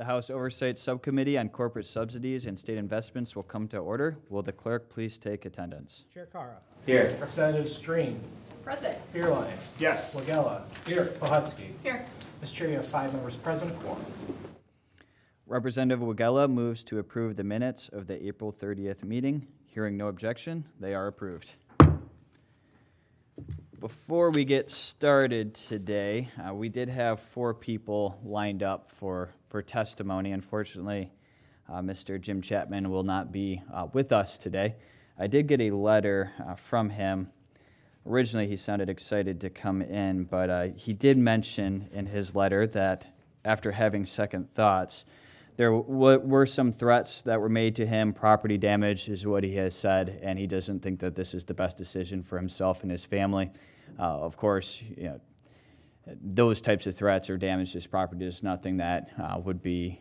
The House Oversight Subcommittee on Corporate Subsidies and State Investments will come to order. Will the clerk please take attendance? Chair Cara. Here. Representative Stream. Present. Beerline. Yes. Wagella. Here. Pohutsky. Here. Mr. Chair, you have 5 members present, quorum. Representative Wagella moves to approve the minutes of the April 30th meeting. Hearing no objection, they are approved. Before we get started today, we did have 4 people lined up for testimony. Unfortunately, Mr. Jim Chapman will not be with us today. I did get a letter from him. Originally, he sounded excited to come in, but he did mention in his letter that after having second thoughts, there were some threats that were made to him. Property damage is what he has said, and he doesn't think that this is the best decision for himself and his family. Of course, those types of threats or damage to his property is nothing that would be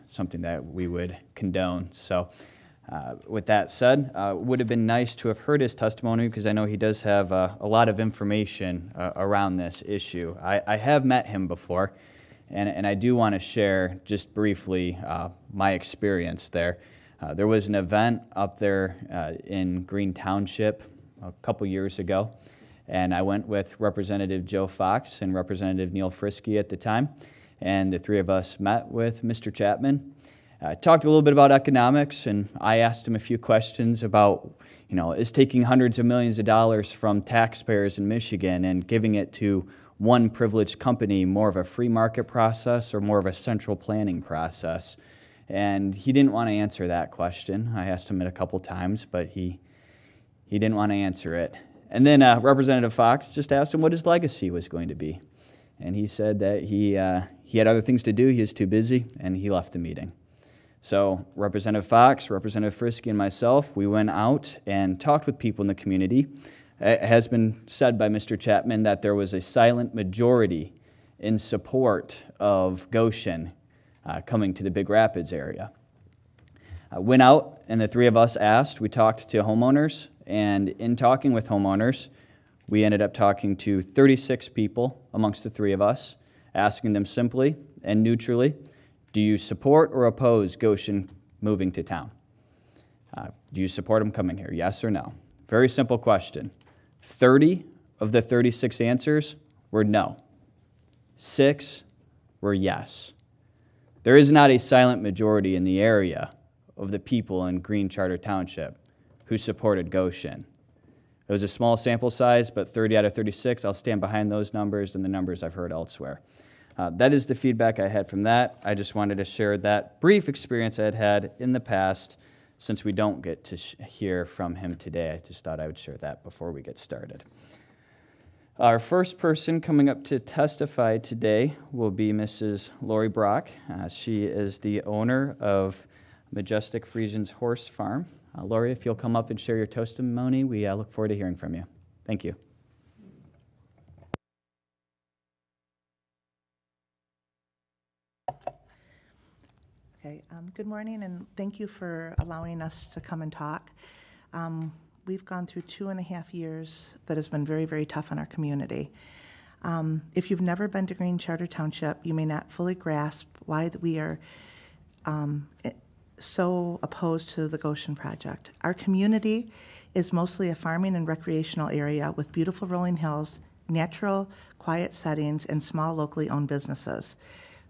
something that we would condone. So with that said, it would have been nice to have heard his testimony because I know he does have a lot of information around this issue. I have met him before, and I do want to share just briefly my experience there. There was an event up there in Green Township a couple years ago, and I went with Representative Joe Fox and Representative Neil Frisky at the time, and the 3 of us met with Mr. Chapman. Talked a little bit about economics, and I asked him a few questions about, is taking hundreds of millions of dollars from taxpayers in Michigan and giving it to one privileged company more of a free market process or more of a central planning process? And he didn't want to answer that question. I asked him it a couple times, but he didn't want to answer it. And then Representative Fox just asked him what his legacy was going to be. And he said that he had other things to do, he was too busy, and he left the meeting. So Representative Fox, Representative Frisky, and myself, we went out and talked with people in the community. It has been said by Mr. Chapman that there was a silent majority in support of Gotion coming to the Big Rapids area. I went out, and the 3 of us asked. We talked to homeowners, and in talking with homeowners, we ended up talking to 36 people amongst the 3 of us, asking them simply and neutrally, do you support or oppose Gotion moving to town? Do you support them coming here, yes or no? Very simple question. 30 of the 36 answers were no. 6 were yes. There is not a silent majority in the area of the people in Green Charter Township who supported Gotion. It was a small sample size, but 30 out of 36, I'll stand behind those numbers and the numbers I've heard elsewhere. That is the feedback I had from that. I just wanted to share that brief experience I had had in the past. Since we don't get to hear from him today, I just thought I would share that before we get started. Our first person coming up to testify today will be Mrs. Lori Brock. She is the owner of Majestic Friesians Horse Farm. Lori, if you'll come up and share your testimony, we look forward to hearing from you. Thank you. Okay, good morning, and thank you for allowing us to come and talk. We've gone through 2.5 years that has been very, very tough on our community. If you've never been to Green Charter Township, you may not fully grasp why we are so opposed to the Gotion project. Our community is mostly a farming and recreational area with beautiful rolling hills, natural, quiet settings, and small locally owned businesses.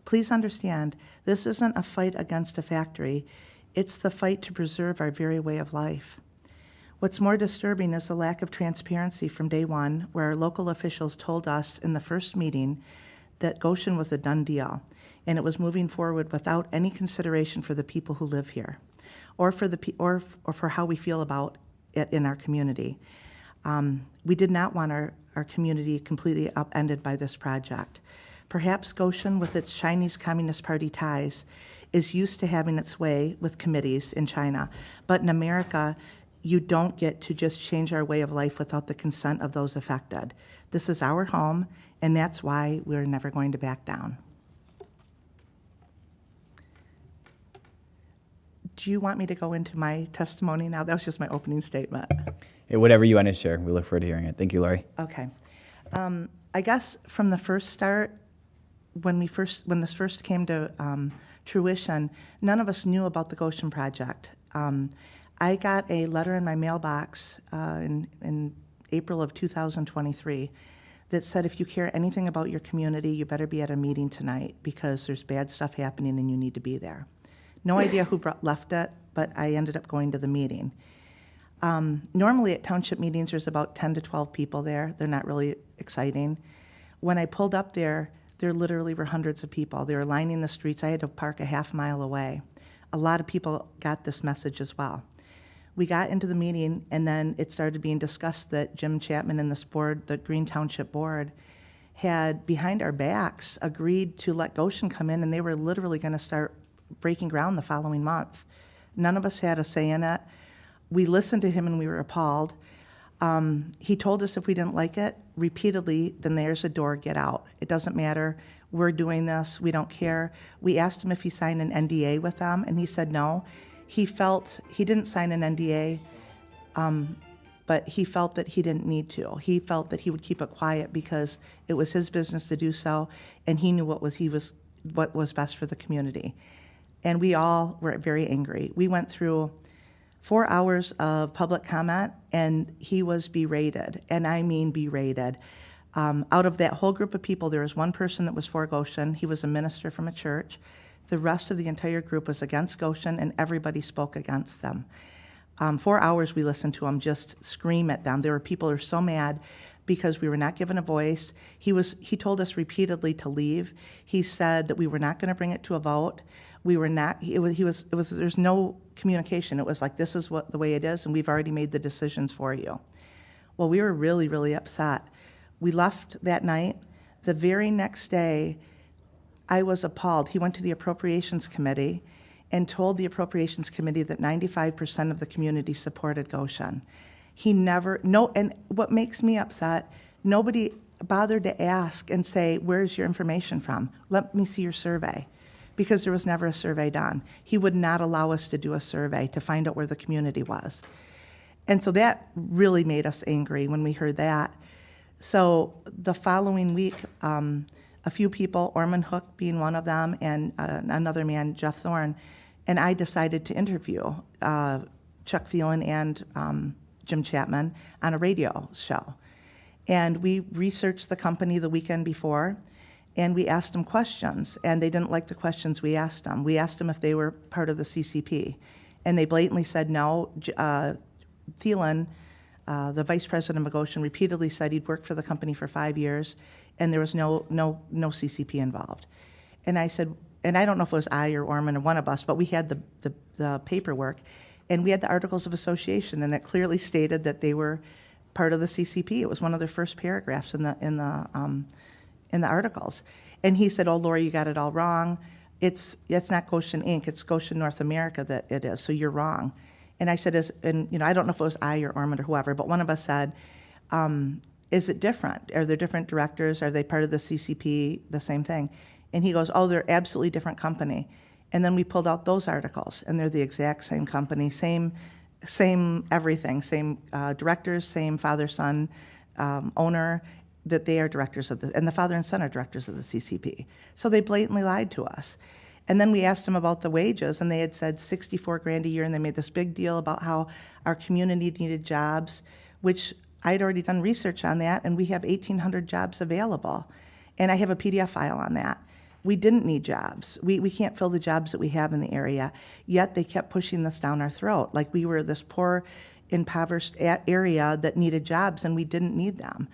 Please understand, this isn't a fight against a factory. It's the fight to preserve our very way of life. What's more disturbing is the lack of transparency from day one, where our local officials told us in the first meeting that Gotion was a done deal, and it was moving forward without any consideration for the people who live here, or for how we feel about it in our community. We did not want our community completely upended by this project. Perhaps Gotion, with its Chinese Communist Party ties, is used to having its way with committees in China. But in America, you don't get to just change our way of life without the consent of those affected. This is our home, and that's why we're never going to back down. Do you want me to go into my testimony now? That was just my opening statement. Hey, whatever you want to share. We look forward to hearing it. Thank you, Lori. Okay. I guess from the first start, when this first came to tuition, none of us knew about the Gotion project. I got a letter in my mailbox in April of 2023 that said, if you care anything about your community, you better be at a meeting tonight because there's bad stuff happening and you need to be there. No idea who left it, but I ended up going to the meeting. Normally at township meetings, there's about 10 to 12 people there. They're not really exciting. When I pulled up there literally were hundreds of people. They were lining the streets. I had to park a half mile away. A lot of people got this message as well. We got into the meeting, and then it started being discussed that Jim Chapman and this board, the Green Township Board, had, behind our backs, agreed to let Gotion come in, and they were literally going to start breaking ground the following month. None of us had a say in it. We listened to him, and we were appalled. He told us if we didn't like it repeatedly, then there's a door, get out. It doesn't matter. We're doing this. We don't care. We asked him if he signed an NDA with them, and he said no. He felt he didn't sign an NDA, but he felt that he didn't need to. He felt that he would keep it quiet because it was his business to do so, and he knew what was best for the community. And we all were very angry. We went through 4 hours of public comment, and he was berated, and I mean berated. Out of that whole group of people, there was one person that was for Gotion. He was a minister from a church. The rest of the entire group was against Gotion, and everybody spoke against them. 4 hours we listened to him just scream at them. There were people who were so mad because we were not given a voice. He told us repeatedly to leave. He said that we were not going to bring it to a vote. We were not. There's no communication. It was like, this is the way it is, and we've already made the decisions for you. Well, we were really, really upset. We left that night. The very next day, I was appalled. He went to the Appropriations Committee and told the Appropriations Committee that 95% of the community supported Gotion. And what makes me upset, nobody bothered to ask and say, where's your information from? Let me see your survey. Because there was never a survey done. He would not allow us to do a survey to find out where the community was. And so that really made us angry when we heard that. So the following week, a few people, Ormand being one of them, and another man, Jeff Thorne, and I decided to interview Chuck Phelan and Jim Chapman on a radio show. And we researched the company the weekend before, and we asked them questions, and they didn't like the questions we asked them. We asked them if they were part of the CCP, and they blatantly said no. Thielen, the vice president of Gotion, repeatedly said he'd worked for the company for 5 years, and there was no CCP involved. And I said, and I don't know if it was I or Ormand or one of us, but we had the paperwork, and we had the Articles of Association, and it clearly stated that they were part of the CCP. It was one of their first paragraphs in the articles. And he said, oh, Lori, you got it all wrong. It's not Gotion Inc., it's Gotion North America that it is, so you're wrong. And I said, I don't know if it was I or Ormand or whoever, but one of us said, is it different? Are there different directors? Are they part of the CCP? The same thing. And he goes, oh, they're absolutely different company. And then we pulled out those articles, and they're the exact same company, same everything, same directors, same father-son owner, that they are directors of and the father and son are directors of the CCP. So they blatantly lied to us. And then we asked them about the wages, and they had said $64,000 a year, and they made this big deal about how our community needed jobs, which I'd already done research on that, and we have 1,800 jobs available. And I have a PDF file on that. We didn't need jobs. We can't fill the jobs that we have in the area, yet they kept pushing this down our throat, like we were this poor, impoverished area that needed jobs, and we didn't need them.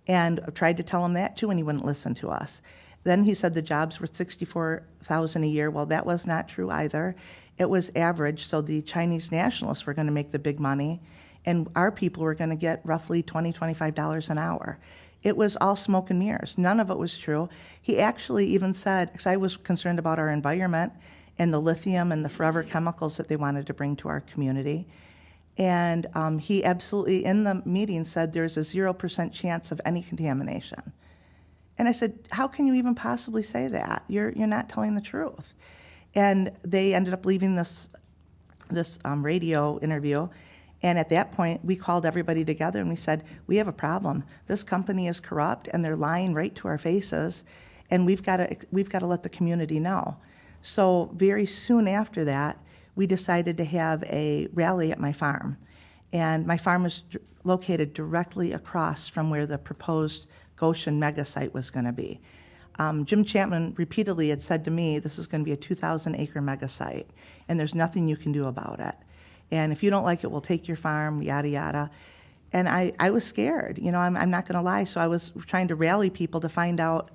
And I tried to tell him that too, and he wouldn't listen to us. Then he said the jobs were $64,000 a year. Well, that was not true either. It was average, so the Chinese nationalists were going to make the big money, and our people were going to get roughly $20, $25 an hour. It was all smoke and mirrors. None of it was true. He actually even said, because I was concerned about our environment and the lithium and the forever chemicals that they wanted to bring to our community, and he absolutely, in the meeting, said there's a 0% chance of any contamination. And I said, how can you even possibly say that? You're not telling the truth. And they ended up leaving this radio interview. And at that point, we called everybody together and we said, we have a problem. This company is corrupt and they're lying right to our faces, and we've got to let the community know. So very soon after that, we decided to have a rally at my farm. And my farm is located directly across from where the proposed Gotion mega site was going to be. Jim Chapman repeatedly had said to me, this is going to be a 2,000-acre mega site, and there's nothing you can do about it. And if you don't like it, we'll take your farm, yada, yada. And I was scared, you know, I'm not going to lie. So I was trying to rally people to find out,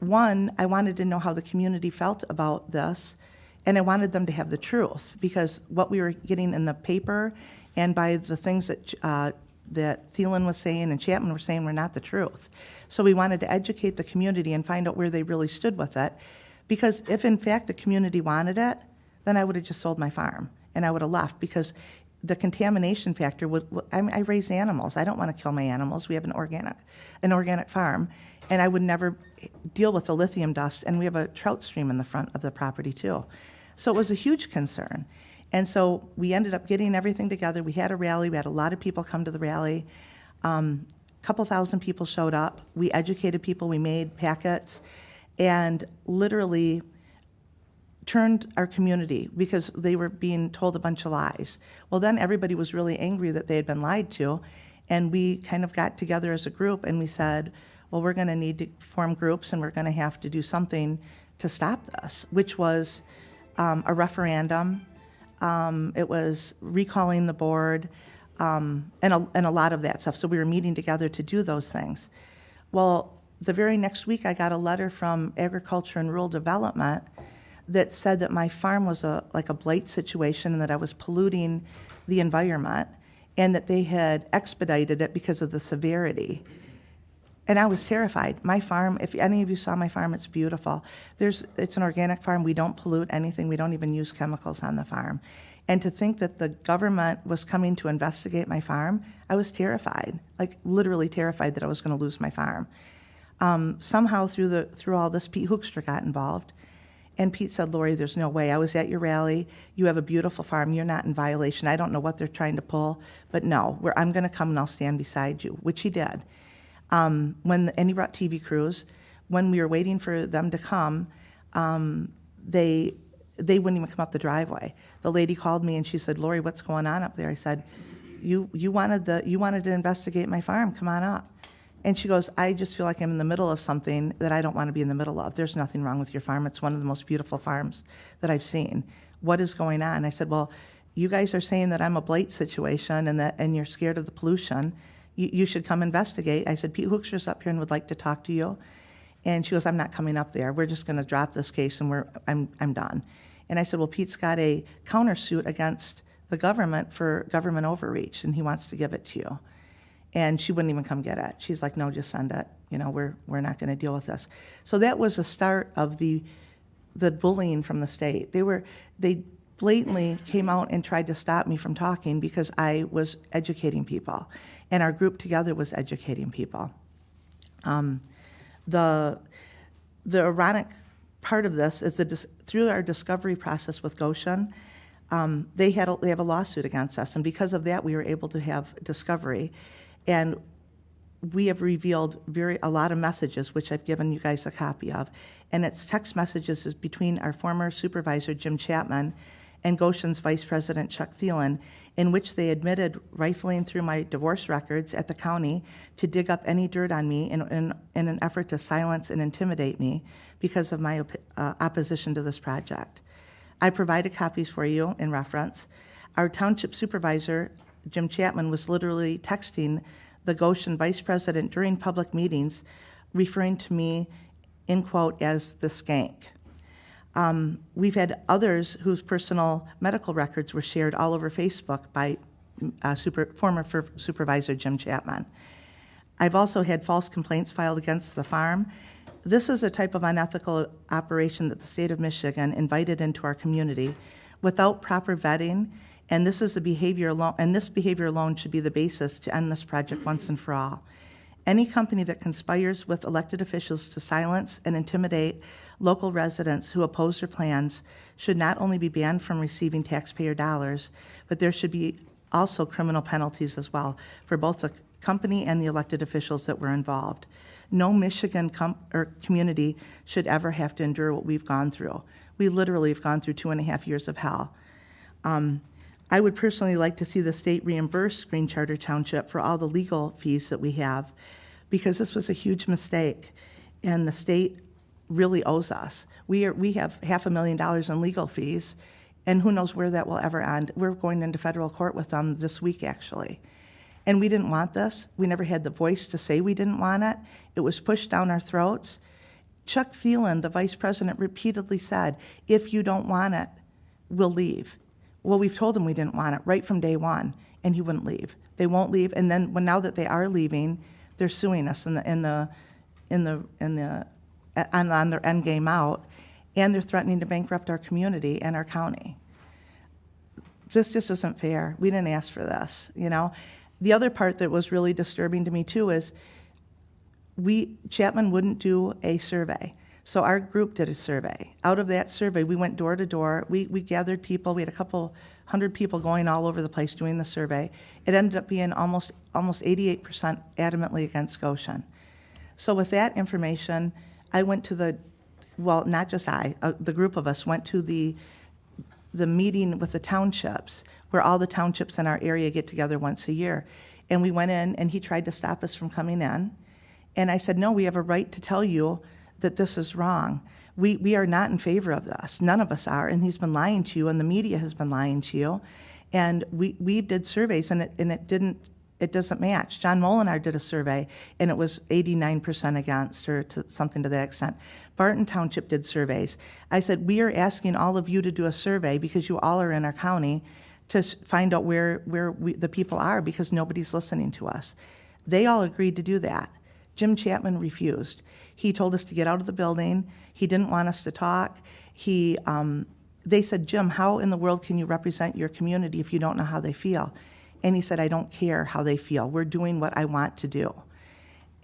one, I wanted to know how the community felt about this, and I wanted them to have the truth, because what we were getting in the paper and by the things that Thielen was saying and Chapman were saying were not the truth. So we wanted to educate the community and find out where they really stood with it, because if in fact the community wanted it, then I would have just sold my farm and I would have left, because the contamination factor I raise animals. I don't want to kill my animals. We have an organic farm, and I would never deal with the lithium dust, and we have a trout stream in the front of the property too. So it was a huge concern. And so we ended up getting everything together. We had a rally. We had a lot of people come to the rally. A couple thousand people showed up. We educated people. We made packets and literally turned our community, because they were being told a bunch of lies. Well, then everybody was really angry that they had been lied to, and we kind of got together as a group and we said, well, we're going to need to form groups and we're going to have to do something to stop this, which was a referendum. It was recalling the board, and a lot of that stuff. So we were meeting together to do those things. Well, the very next week I got a letter from Agriculture and Rural Development that said that my farm was like a blight situation and that I was polluting the environment, and that they had expedited it because of the severity. And I was terrified. My farm, if any of you saw my farm, it's beautiful. It's an organic farm. We don't pollute anything. We don't even use chemicals on the farm. And to think that the government was coming to investigate my farm, I was terrified, like literally terrified that I was going to lose my farm. Somehow through all this, Pete Hoekstra got involved. And Pete said, Lori, there's no way. I was at your rally. You have a beautiful farm. You're not in violation. I don't know what they're trying to pull, but no, I'm going to come and I'll stand beside you, which he did. And he brought TV crews. When we were waiting for them to come, they wouldn't even come up the driveway. The lady called me and she said, Lori, what's going on up there? I said, you wanted to investigate my farm. Come on up. And she goes, I just feel like I'm in the middle of something that I don't want to be in the middle of. There's nothing wrong with your farm. It's one of the most beautiful farms that I've seen. What is going on? I said, well, you guys are saying that I'm a blight situation and you're scared of the pollution. You should come investigate. I said, Pete Hoekstra's up here and would like to talk to you. And she goes, I'm not coming up there. We're just going to drop this case and I'm done. And I said, well, Pete's got a countersuit against the government for government overreach, and he wants to give it to you. And she wouldn't even come get it. She's like, no, just send it. You know, we're not going to deal with this. So that was the start of the bullying from the state. They blatantly came out and tried to stop me from talking because I was educating people, and our group together was educating people. The ironic part of this is that through our discovery process with Gotion, they have a lawsuit against us, and because of that, we were able to have discovery. And we have revealed a lot of messages, which I've given you guys a copy of. And it's text messages between our former supervisor, Jim Chapman, and Gotion's vice president, Chuck Thielen, in which they admitted rifling through my divorce records at the county to dig up any dirt on me in an effort to silence and intimidate me because of my opposition to this project. I provided copies for you in reference. Our township supervisor, Jim Chapman, was literally texting the Gotion vice president during public meetings, referring to me, in quote, as the skank. We've had others whose personal medical records were shared all over Facebook by former Supervisor Jim Chapman. I've also had false complaints filed against the farm. This is a type of unethical operation that the state of Michigan invited into our community without proper vetting. And this behavior alone should be the basis to end this project once and for all. Any company that conspires with elected officials to silence and intimidate local residents who oppose their plans should not only be banned from receiving taxpayer dollars, but there should be also criminal penalties as well for both the company and the elected officials that were involved. No Michigan community should ever have to endure what we've gone through. We literally have gone through 2.5 years of hell. I would personally like to see the state reimburse Green Charter Township for all the legal fees that we have, because this was a huge mistake, and the state really owes us. We have $500,000 in legal fees, and who knows where that will ever end. We're going into federal court with them this week, actually. And we didn't want this. We never had the voice to say we didn't want it. It was pushed down our throats. Chuck Thielen, the vice president, repeatedly said, if you don't want it, we'll leave. Well, we've told him we didn't want it right from day one, and he wouldn't leave. They won't leave, and then now that they are leaving, they're suing us on their end game out, and they're threatening to bankrupt our community and our county. This just isn't fair. We didn't ask for this, you know. The other part that was really disturbing to me too is Chapman wouldn't do a survey. So our group did a survey. Out of that survey, we went door to door. We gathered people. We had a couple hundred people going all over the place doing the survey. It ended up being almost 88% adamantly against Gotion. So with that information, I went to not just I, the group of us went to the meeting with the townships, where all the townships in our area get together once a year. And we went in, and he tried to stop us from coming in. And I said, no, we have a right to tell you that this is wrong. We are not in favor of this. None of us are, and he's been lying to you, and the media has been lying to you. And we did surveys, and it doesn't match. John Molinar did a survey, and it was 89% against, or to something to that extent. Barton Township did surveys. I said, we are asking all of you to do a survey because you all are in our county to find out where the people are, because nobody's listening to us. They all agreed to do that. Jim Chapman refused. He told us to get out of the building. He didn't want us to talk. They said, Jim, how in the world can you represent your community if you don't know how they feel? And he said, I don't care how they feel. We're doing what I want to do.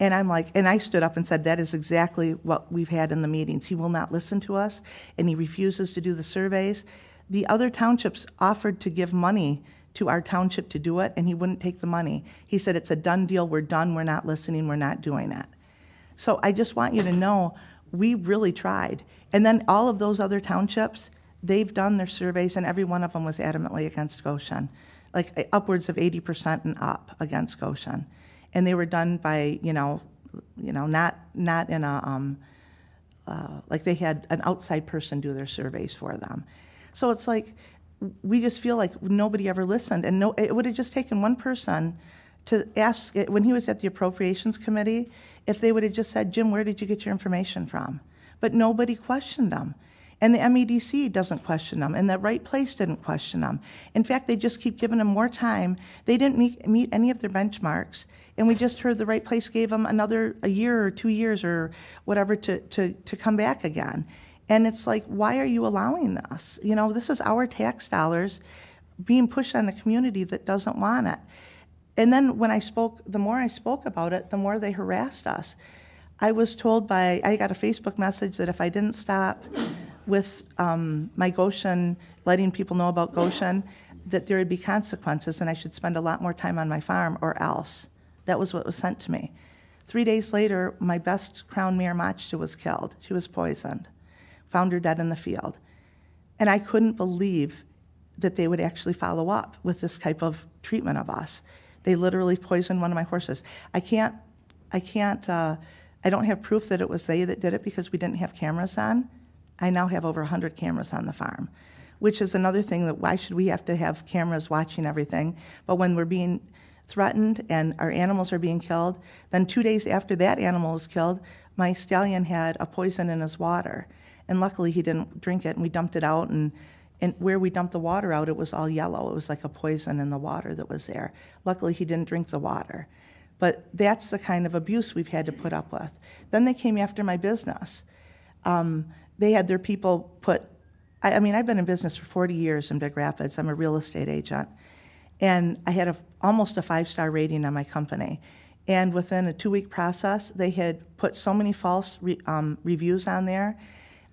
And I'm like, and I stood up and said, that is exactly what we've had in the meetings. He will not listen to us, and he refuses to do the surveys. The other townships offered to give money to our township to do it, and he wouldn't take the money. He said, it's a done deal, we're done, we're not listening, we're not doing it. So I just want you to know, we really tried. And then all of those other townships, they've done their surveys, and every one of them was adamantly against Gotion, like upwards of 80% and up against Gotion. And they were done by, not in a, like they had an outside person do their surveys for them. So it's like, we just feel like nobody ever listened. And it would have just taken one person to ask, when he was at the Appropriations Committee, if they would have just said, Jim, where did you get your information from? But nobody questioned them. And the MEDC doesn't question them, and the Right Place didn't question them. In fact, they just keep giving them more time. They didn't meet any of their benchmarks, and we just heard the Right Place gave them a year or 2 years or whatever to come back again. And it's like, why are you allowing this? This is our tax dollars being pushed on a community that doesn't want it. And then the more I spoke about it, the more they harassed us. I was told I got a Facebook message that if I didn't stop with my Gotion, letting people know about Gotion, that there would be consequences and I should spend a lot more time on my farm or else. That was what was sent to me. 3 days later, my best crown mare, Majestic, was killed. She was poisoned. Found her dead in the field. And I couldn't believe that they would actually follow up with this type of treatment of us. They literally poisoned one of my horses. I don't have proof that it was they that did it because we didn't have cameras on. I now have over 100 cameras on the farm, which is another thing that why should we have to have cameras watching everything? But when we're being threatened and our animals are being killed, then 2 days after that animal was killed, my stallion had a poison in his water. And luckily he didn't drink it, and we dumped it out, and where we dumped the water out, it was all yellow. It was like a poison in the water that was there. Luckily he didn't drink the water. But that's the kind of abuse we've had to put up with. Then they came after my business. They had their people I've been in business for 40 years in Big Rapids. I'm a real estate agent. And I had almost a 5-star rating on my company. And within a 2-week process, they had put so many false reviews on there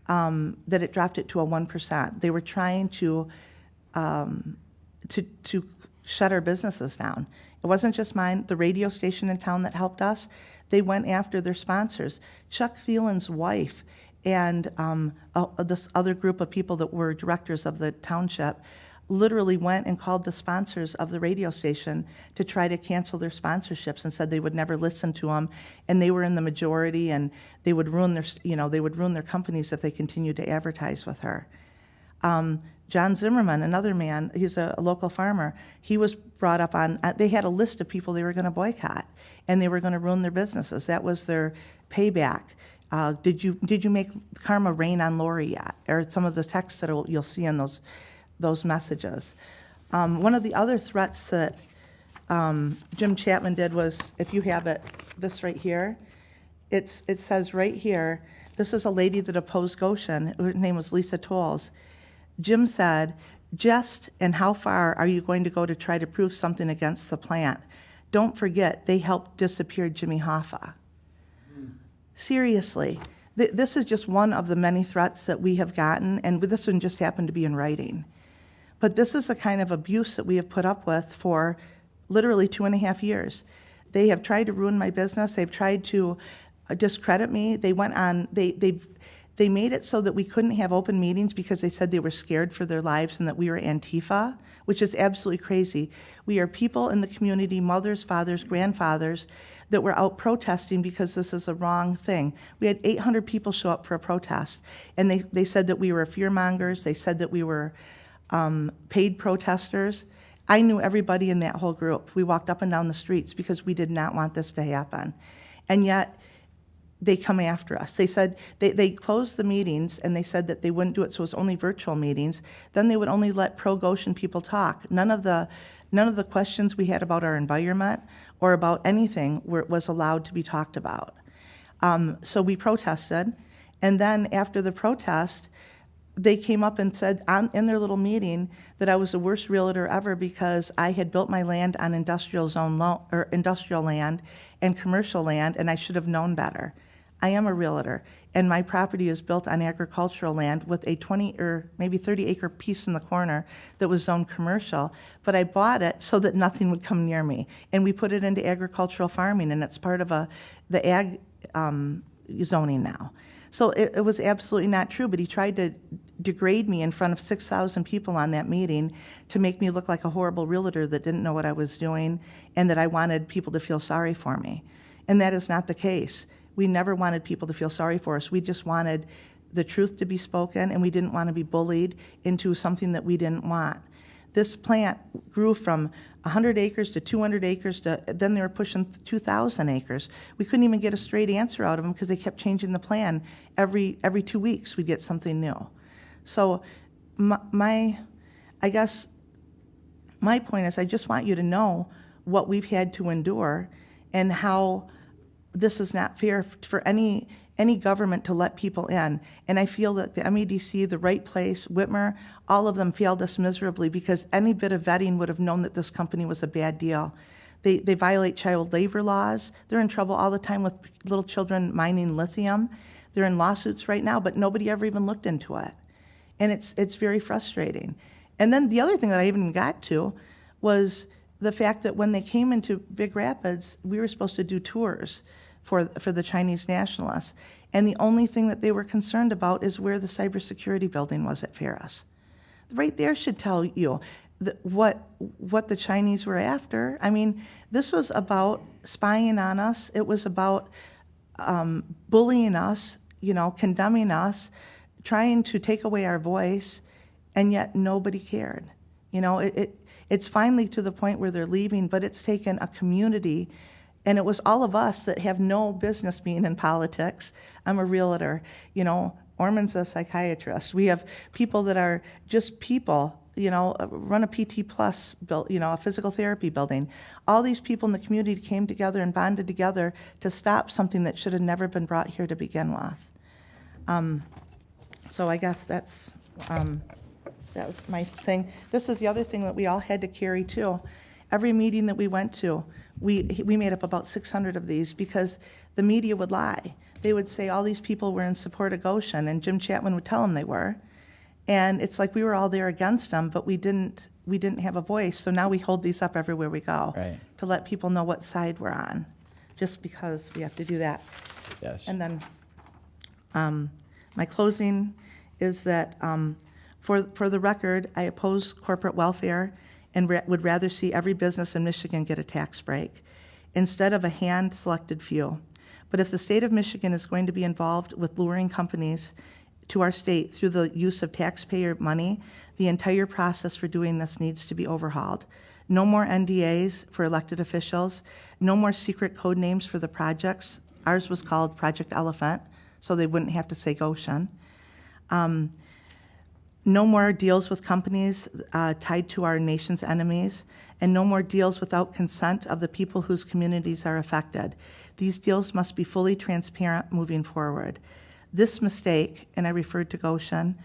that it dropped it to a 1%. They were trying to shut our businesses down. It wasn't just mine. The radio station in town that helped us, they went after their sponsors. Chuck Thielen's wife And this other group of people that were directors of the township literally went and called the sponsors of the radio station to try to cancel their sponsorships and said they would never listen to them, and they were in the majority, and they would ruin their companies if they continued to advertise with her. John Zimmerman, another man, he's a local farmer, he was brought up on, they had a list of people they were going to boycott, and they were going to ruin their businesses. That was their payback. Did you make karma rain on Lori yet? Or some of the texts that you'll see in those messages. One of the other threats that Jim Chapman did was, if you have it, this right here, it says right here, this is a lady that opposed Gotion. Her name was Lisa Tolles. Jim said, "Just and how far are you going to go to try to prove something against the plant? Don't forget, they helped disappear Jimmy Hoffa." Seriously, this is just one of the many threats that we have gotten, and this one just happened to be in writing. But this is a kind of abuse that we have put up with for literally 2.5 years. They have tried to ruin my business. They've tried to discredit me. They went on, they made it so that we couldn't have open meetings because they said they were scared for their lives and that we were Antifa, which is absolutely crazy. We are people in the community, mothers, fathers, grandfathers, that were out protesting because this is a wrong thing. We had 800 people show up for a protest, and they said that we were fearmongers. They said that we were paid protesters. I knew everybody in that whole group. We walked up and down the streets because we did not want this to happen. And yet, they come after us. They said, they closed the meetings, and they said that they wouldn't do it, so it was only virtual meetings. Then they would only let pro-Gotion people talk. None of the questions we had about our environment or about anything was allowed to be talked about. So we protested, and then after the protest, they came up and said in their little meeting that I was the worst realtor ever because I had built my land on industrial land and commercial land, and I should have known better. I am a realtor, and my property is built on agricultural land with a 20 or maybe 30 acre piece in the corner that was zoned commercial, but I bought it so that nothing would come near me. And we put it into agricultural farming, and it's part of the ag zoning now. So it was absolutely not true, but he tried to degrade me in front of 6,000 people on that meeting to make me look like a horrible realtor that didn't know what I was doing and that I wanted people to feel sorry for me. And that is not the case. We never wanted people to feel sorry for us. We just wanted the truth to be spoken, and we didn't want to be bullied into something that we didn't want. This plant grew from 100 acres to 200 acres to then they were pushing 2,000 acres. We couldn't even get a straight answer out of them because they kept changing the plan. Every 2 weeks we'd get something new. So I guess my point is I just want you to know what we've had to endure and how this is not fair for any government to let people in. And I feel that the MEDC, the Right Place, Whitmer, all of them failed us miserably because any bit of vetting would have known that this company was a bad deal. They violate child labor laws. They're in trouble all the time with little children mining lithium. They're in lawsuits right now, but nobody ever even looked into it. And it's very frustrating. And then the other thing that I even got to was the fact that when they came into Big Rapids, we were supposed to do tours for the Chinese nationalists. And the only thing that they were concerned about is where the cybersecurity building was at Ferris. Right there should tell you what the Chinese were after. I mean, this was about spying on us. It was about bullying us, condemning us, trying to take away our voice, and yet nobody cared. It's finally to the point where they're leaving, but it's taken a community. And it was all of us that have no business being in politics. I'm a realtor. Ormand's a psychiatrist. We have people that are just people, run a PT Plus, a physical therapy building. All these people in the community came together and bonded together to stop something that should have never been brought here to begin with. So I guess that was my thing. This is the other thing that we all had to carry too. Every meeting that we went to, we made up about 600 of these because the media would lie. They would say all these people were in support of Gotion, and Jim Chapman would tell them they were. And it's like we were all there against them, but we didn't have a voice. So now we hold these up everywhere we go to let people know what side we're on, just because we have to do that. Yes. And then My closing is that, for the record, I oppose corporate welfare and would rather see every business in Michigan get a tax break instead of a hand-selected few. But if the state of Michigan is going to be involved with luring companies to our state through the use of taxpayer money, the entire process for doing this needs to be overhauled. No more NDAs for elected officials, no more secret code names for the projects. Ours was called Project Elephant, so they wouldn't have to say Gotion. No more deals with companies tied to our nation's enemies, and no more deals without consent of the people whose communities are affected. These deals must be fully transparent moving forward. This mistake, and I referred to Gotion,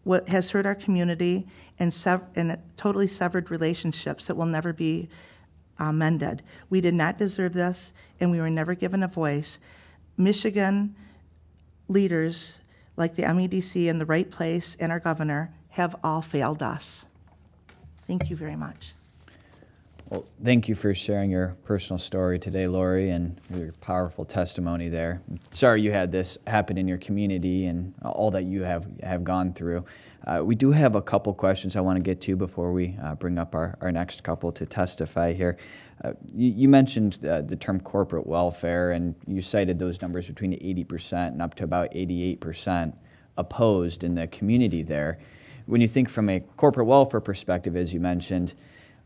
what has hurt our community and totally severed relationships that will never be mended. We did not deserve this, and we were never given a voice. Michigan leaders like the MEDC and the right place and our governor have all failed us. Thank you very much. Well, thank you for sharing your personal story today, Lori, and your powerful testimony there. Sorry you had this happen in your community and all that you have gone through. We do have a couple questions I want to get to before we bring up our next couple to testify here. You mentioned the term corporate welfare, and you cited those numbers between 80% and up to about 88% opposed in the community there. When you think from a corporate welfare perspective, as you mentioned,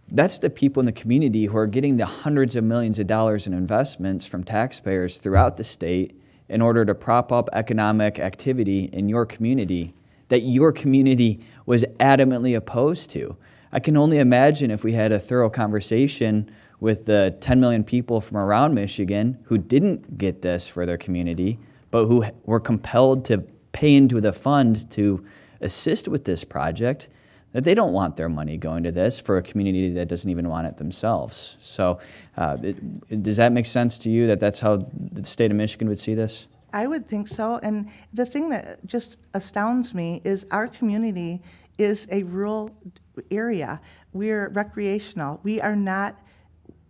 that's the people in the community who are getting the hundreds of millions of dollars in investments from taxpayers throughout the state in order to prop up economic activity in your community that your community was adamantly opposed to. I can only imagine if we had a thorough conversation with the 10 million people from around Michigan who didn't get this for their community, but who were compelled to pay into the fund to assist with this project, that they don't want their money going to this for a community that doesn't even want it themselves. So does that make sense to you, that that's how the state of Michigan would see this? I would think so. And the thing that just astounds me is our community is a rural area. We're recreational. We are not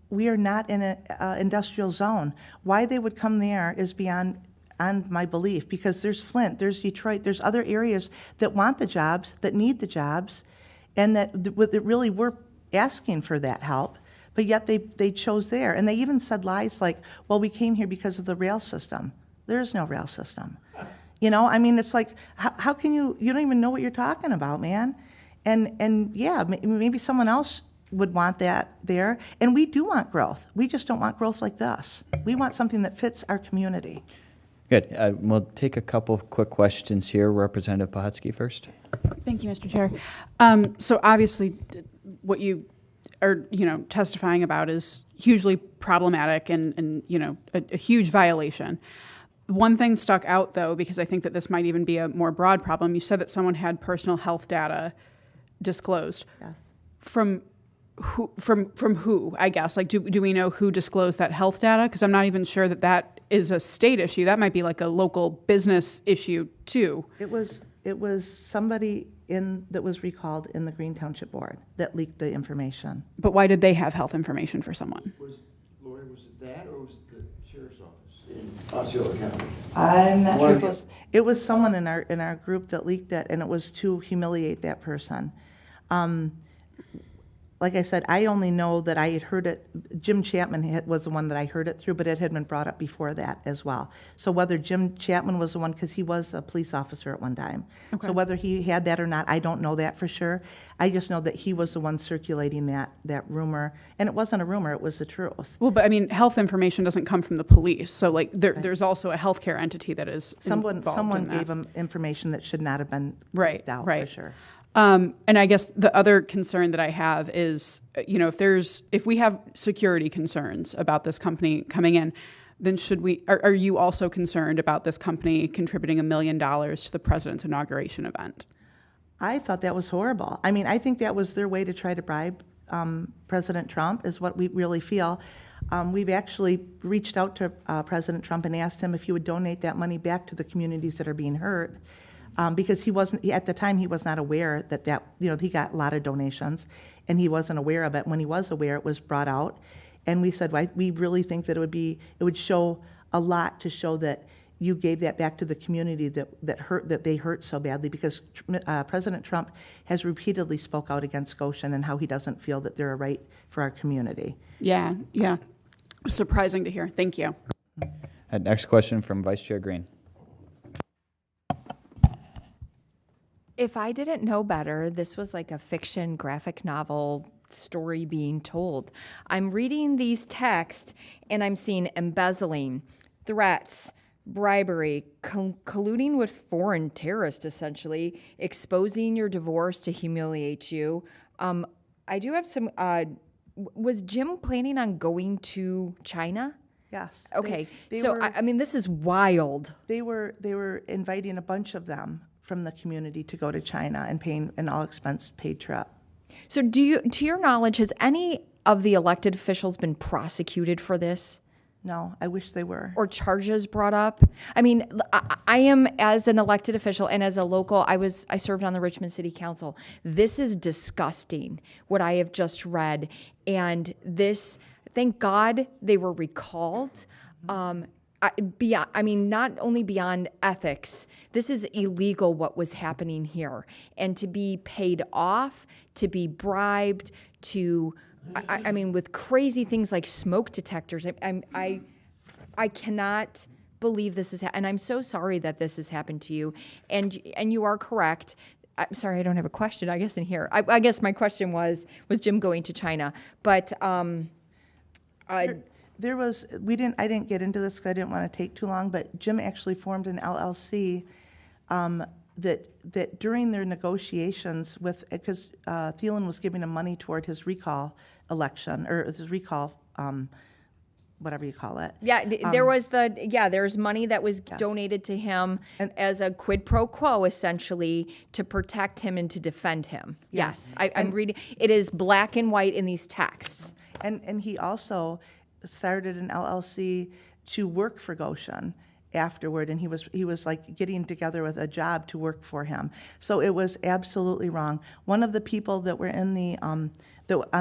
in an industrial zone. Why they would come there is beyond my belief, because there's Flint, there's Detroit, there's other areas that want the jobs, that need the jobs, and that really were asking for that help, but yet they chose there. And they even said lies like, well, we came here because of the rail system. There is no rail system. You know, I mean, it's like, how can you don't even know what you're talking about, man. And yeah, maybe someone else would want that there. And we do want growth. We just don't want growth like this. We want something that fits our community. Good. We'll take a couple of quick questions here. Representative Pohutsky first. Thank you, Mr. Chair. So obviously, what you are, testifying about is hugely problematic and a huge violation. One thing stuck out, though, because I think that this might even be a more broad problem. You said that someone had personal health data disclosed. Yes. From who, I guess? Like, do we know who disclosed that health data? Because I'm not even sure that is a state issue. That might be like a local business issue, too. It was somebody that was recalled in the Green Township Board that leaked the information. But why did they have health information for someone? Lori, was it that, or was it the sheriff's office in Osceola County? I'm not sure if it was someone in our group that leaked it, and it was to humiliate that person. Like I said, I only know that I had heard it. Jim Chapman was the one that I heard it through, but it had been brought up before that as well. So whether Jim Chapman was the one, because he was a police officer at one time. Okay. So whether he had that or not, I don't know that for sure. I just know that he was the one circulating that rumor. And it wasn't a rumor, it was the truth. Well, but I mean, health information doesn't come from the police. So like there's also a healthcare entity that is Someone in gave him information that should not have been leaked out, for sure. And I guess the other concern that I have is, if we have security concerns about this company coming in, then are you also concerned about this company contributing $1 million to the president's inauguration event? I thought that was horrible. I mean, I think that was their way to try to bribe President Trump, is what we really feel. We've actually reached out to President Trump and asked him if he would donate that money back to the communities that are being hurt. Because at the time he was not aware that he got a lot of donations, and he wasn't aware of it. When he was aware, it was brought out, and we said, we really think that it would show a lot to show that you gave that back to the community that they hurt so badly, because President Trump has repeatedly spoke out against Gotion and how he doesn't feel that they're a right for our community. Yeah, yeah. Surprising to hear. Thank you. Next question from Vice Chair Green. If I didn't know better, this was like a fiction graphic novel story being told. I'm reading these texts and I'm seeing embezzling, threats, bribery, colluding with foreign terrorists, essentially, exposing your divorce to humiliate you. I do have some, was Jim planning on going to China? Yes. Okay, They so were, I mean, this is wild. they were inviting a bunch of them from the community to go to China and paying an all-expense paid trip. So do you, to your knowledge, has any of the elected officials been prosecuted for this? No, I wish they were. Or charges brought up? I mean, I am, as an elected official and as a local, I served on the Richmond City Council. This is disgusting, what I have just read. And this, thank God they were recalled. I mean, not only beyond ethics, this is illegal what was happening here. And to be paid off, to be bribed, to, I mean, with crazy things like smoke detectors, I cannot believe this is, and I'm so sorry that this has happened to you. And you are correct. I'm sorry, I don't have a question, I guess, in here. I guess my question was Jim going to China? But, There was, I didn't get into this because I didn't want to take too long, but Jim actually formed an LLC that during their negotiations with, because Thielen was giving him money toward his recall election, or his recall, whatever you call it. yeah, there's money that was donated to him as a quid pro quo, essentially, to protect him and to defend him. Yes, I'm reading, it is black and white in these texts. And he also started an LLC to work for Gotion afterward, and he was like getting together with a job to work for him. So it was absolutely wrong. One of the people that were in the on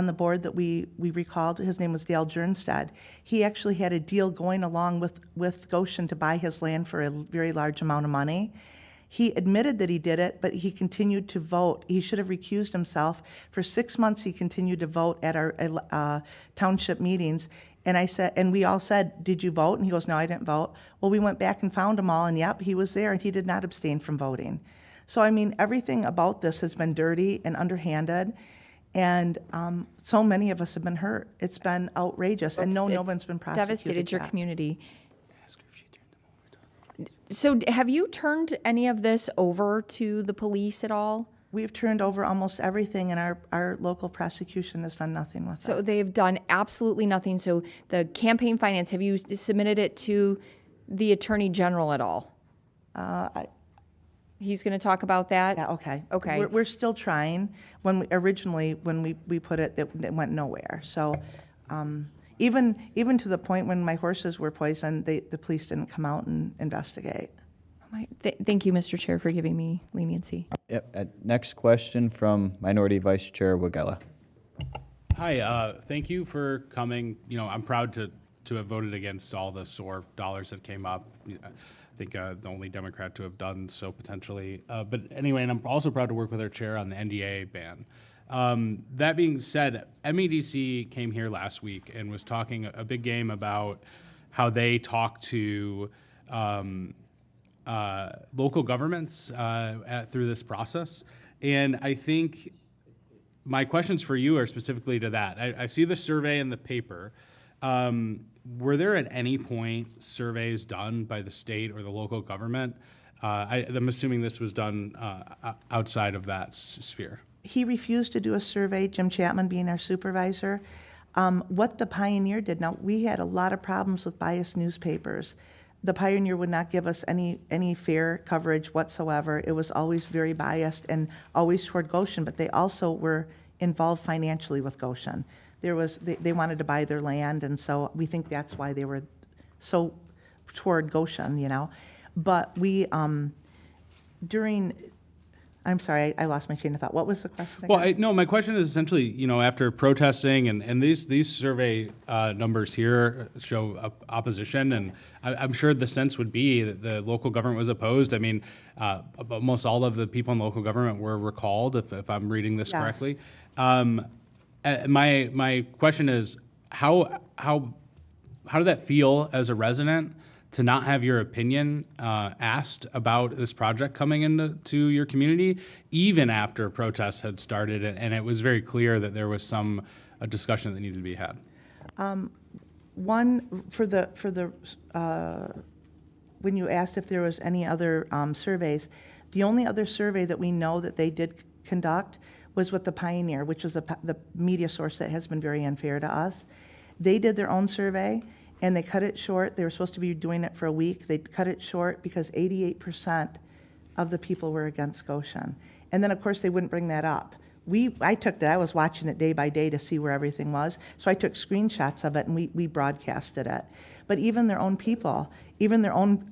the board that we recalled, his name was Dale Jernstad. He actually had a deal going along with Gotion to buy his land for a very large amount of money. He admitted that he did it, but he continued to vote. He should have recused himself. For 6 months, he continued to vote at our township meetings. And I said, and we all said, "Did you vote?" And he goes, "No, I didn't vote." Well, we went back and found them all, and yep, he was there, and he did not abstain from voting. So, I mean, everything about this has been dirty and underhanded, and so many of us have been hurt. It's been outrageous, and no one's been prosecuted. Devastated your yet. community. So have you turned any of this over to the police at all? We've turned over almost everything, and our local prosecution has done nothing with So it. they've done absolutely nothing. So the campaign finance, have you submitted it to the Attorney General at all? He's going to talk about that? Yeah, okay. Okay. We're still trying. When we put it, it went nowhere. So even to the point when my horses were poisoned, the police didn't come out and investigate. Thank you, Mr. Chair, for giving me leniency. Yep. Next question from Minority Vice Chair Wagella. Hi, thank you for coming. You know, I'm proud to have voted against all the SOAR dollars that came up. I think the only Democrat to have done so potentially. But anyway, and I'm also proud to work with our chair on the NDA ban. That being said, MEDC came here last week and was talking a big game about how they talk to local governments through this process. And I think my questions for you are specifically to that. I see the survey in the paper. Were there at any point surveys done by the state or the local government? I'm assuming this was done outside of that sphere. He refused to do a survey, Jim Chapman being our supervisor. What the Pioneer did, now, we had a lot of problems with biased newspapers. The Pioneer would not give us any fair coverage whatsoever. It was always very biased and always toward Gotion, but they also were involved financially with Gotion. They wanted to buy their land, and so we think that's why they were so toward Gotion, you know. But we, I'm sorry, I lost my chain of thought. What was the question again? Well, no, my question is essentially, after protesting and these survey numbers here show opposition, and I'm sure the sense would be that the local government was opposed. I mean, almost all of the people in local government were recalled, if I'm reading this Yes. correctly. My question is, how did that feel as a resident to not have your opinion asked about this project coming into your community, even after protests had started, and it was very clear that there was a discussion that needed to be had? One, when you asked if there was any other surveys, the only other survey that we know that they did conduct was with the Pioneer, which was the media source that has been very unfair to us. They did their own survey, and they cut it short. They were supposed to be doing it for a week. They cut it short because 88% of the people were against Gotion. And then, of course, they wouldn't bring that up. I was watching it day by day to see where everything was, so I took screenshots of it, and we broadcasted it. But even their own people, even their own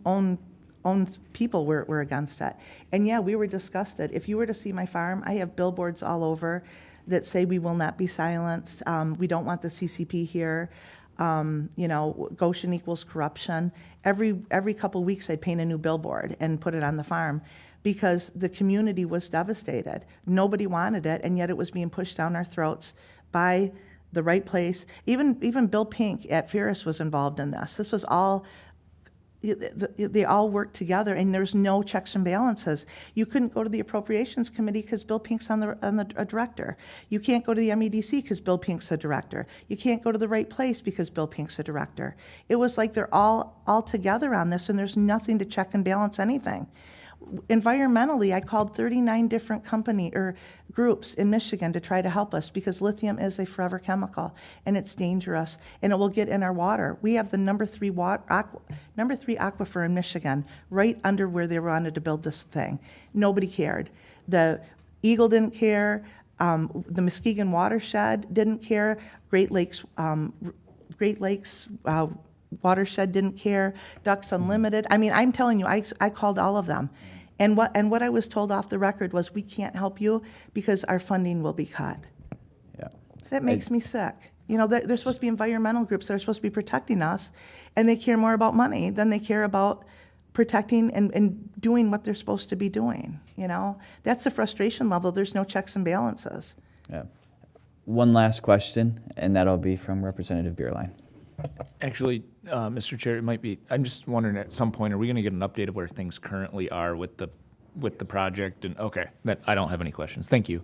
people were against it. And yeah, we were disgusted. If you were to see my farm, I have billboards all over that say we will not be silenced. We don't want the CCP here. Goshen equals corruption. Every couple weeks I'd paint a new billboard and put it on the farm because the community was devastated. Nobody wanted it, and yet it was being pushed down our throats by the right place. Even Bill Pink at Ferris was involved in this. This was all, they all worked together, and there's no checks and balances. You couldn't go to the Appropriations Committee because Bill Pink's a director. You can't go to the MEDC because Bill Pink's a director. You can't go to the right place because Bill Pink's a director. It was like they're all together on this, and there's nothing to check and balance anything. Environmentally, I called 39 different groups in Michigan to try to help us because lithium is a forever chemical and it's dangerous and it will get in our water. We have the number 3 aquifer in Michigan right under where they wanted to build this thing. Nobody cared. The Eagle didn't care. The Muskegon watershed didn't care. Great Lakes watershed didn't care. Ducks Unlimited. I mean, I'm telling you, I called all of them. And what I was told off the record was, we can't help you because our funding will be cut. Yeah. That makes me sick. They're supposed to be environmental groups that are supposed to be protecting us, and they care more about money than they care about protecting and doing what they're supposed to be doing. That's the frustration level. There's no checks and balances. Yeah. One last question, and that'll be from Representative Bierlein. Actually, Mr. Chair, it might be, I'm just wondering at some point, are we going to get an update of where things currently are with the project? And okay, I don't have any questions. Thank you.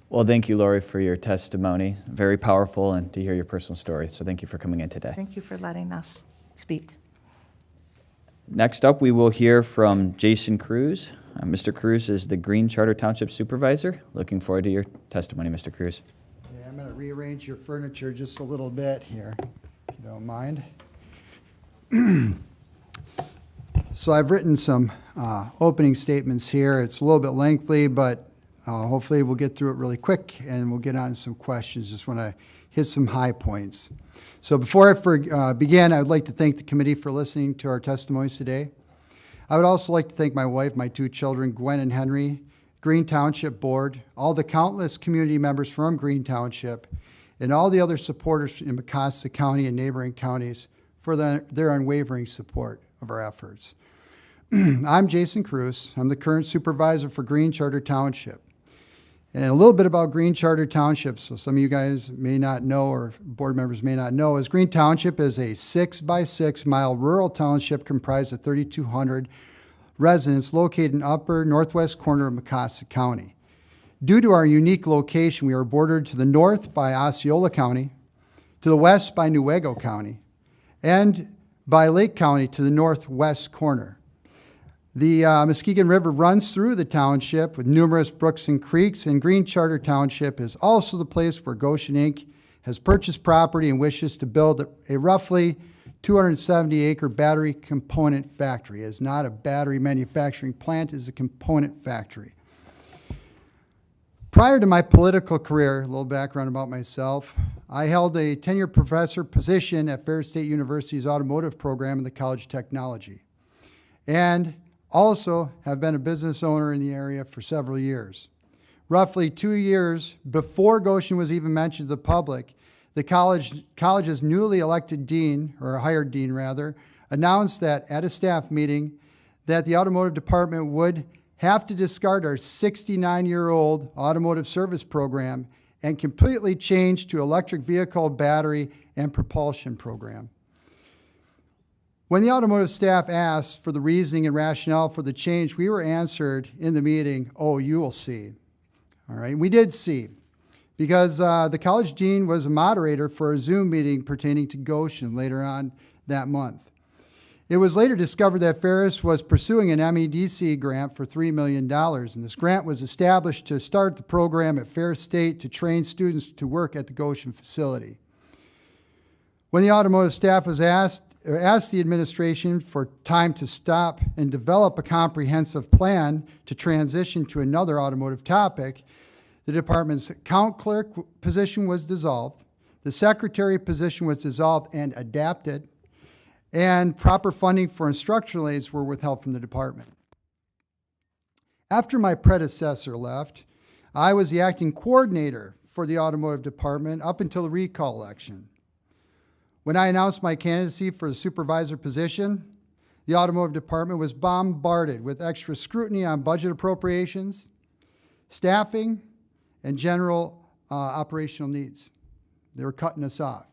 Well, thank you, Lori, for your testimony. Very powerful, and to hear your personal story. So thank you for coming in today. Thank you for letting us speak. Next up, we will hear from Jason Kruse. Mr. Kruse is the Green Charter Township Supervisor. Looking forward to your testimony, Mr. Kruse. I'm going to rearrange your furniture just a little bit here, if you don't mind. So I've written some opening statements here. It's a little bit lengthy, but hopefully we'll get through it really quick and we'll get on to some questions. Just want to hit some high points. So before I begin, I would like to thank the committee for listening to our testimonies today. I would also like to thank my wife, my 2 children, Gwen and Henry, Green Township Board, all the countless community members from Green Township, and all the other supporters in Mecosta County and neighboring counties for their unwavering support of our efforts. I'm Jason Kruse. I'm the current supervisor for Green Charter Township. And a little bit about Green Charter Township, so some of you guys may not know, or board members may not know, is Green Township is a 6-by-6 mile rural township comprised of 3,200 residents located in upper northwest corner of Mecosta County. Due to our unique location, we are bordered to the north by Osceola County, to the west by Newaygo County, and by Lake County to the northwest corner. The Muskegon River runs through the township with numerous brooks and creeks, and Green Charter Township is also the place where Gotion Inc. has purchased property and wishes to build a roughly 270-acre battery component factory. It is not a battery manufacturing plant, it is a component factory. Prior to my political career, a little background about myself, I held a tenured professor position at Ferris State University's automotive program in the College of Technology. And also have been a business owner in the area for several years. Roughly 2 years before Gotion was even mentioned to the public, the college's newly elected dean, or hired dean rather, announced that at a staff meeting that the automotive department would have to discard our 69-year-old automotive service program and completely change to electric vehicle battery and propulsion program. When the automotive staff asked for the reasoning and rationale for the change, we were answered in the meeting, "Oh, you will see." All right, we did see, because the college dean was a moderator for a Zoom meeting pertaining to Gotion later on that month. It was later discovered that Ferris was pursuing an MEDC grant for $3 million, and this grant was established to start the program at Ferris State to train students to work at the Gotion facility. When the automotive staff was asked the administration for time to stop and develop a comprehensive plan to transition to another automotive topic, the department's account clerk position was dissolved, the secretary position was dissolved and adapted, and proper funding for instructional aides were withheld from the department. After my predecessor left, I was the acting coordinator for the automotive department up until the recall election. When I announced my candidacy for the supervisor position, the automotive department was bombarded with extra scrutiny on budget appropriations, staffing, and general operational needs. They were cutting us off.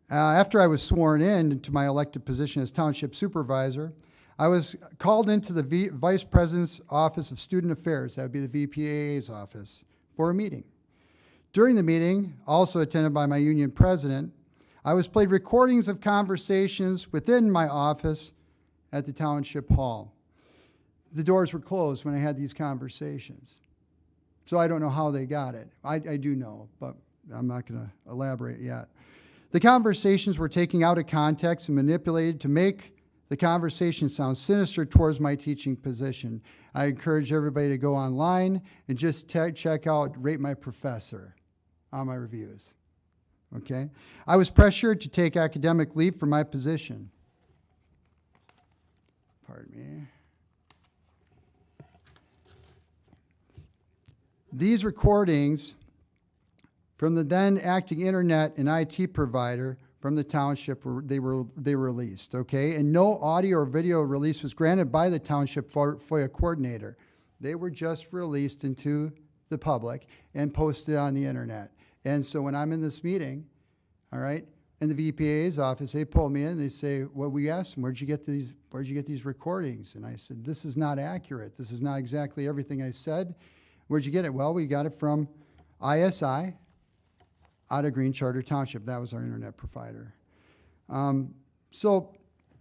After I was sworn in to my elected position as Township Supervisor, I was called into the Vice President's Office of Student Affairs, that would be the VPAA's office, for a meeting. During the meeting, also attended by my union president, I was played recordings of conversations within my office at the Township Hall. The doors were closed when I had these conversations. So I don't know how they got it. I do know, but I'm not going to elaborate yet. The conversations were taken out of context and manipulated to make the conversation sound sinister towards my teaching position. I encourage everybody to go online and just check out Rate My Professor on my reviews. Okay? I was pressured to take academic leave for my position. Pardon me. These recordings from the then acting internet and IT provider from the township, they were released, okay? And no audio or video release was granted by the township FOIA coordinator. They were just released into the public and posted on the internet. And so when I'm in this meeting, all right, in the VPA's office, they pull me in and they say, well, we asked them, where'd you get these recordings? And I said, this is not accurate. This is not exactly everything I said. Where'd you get it? Well, we got it from ISI, out of Green Charter Township. That was our internet provider. So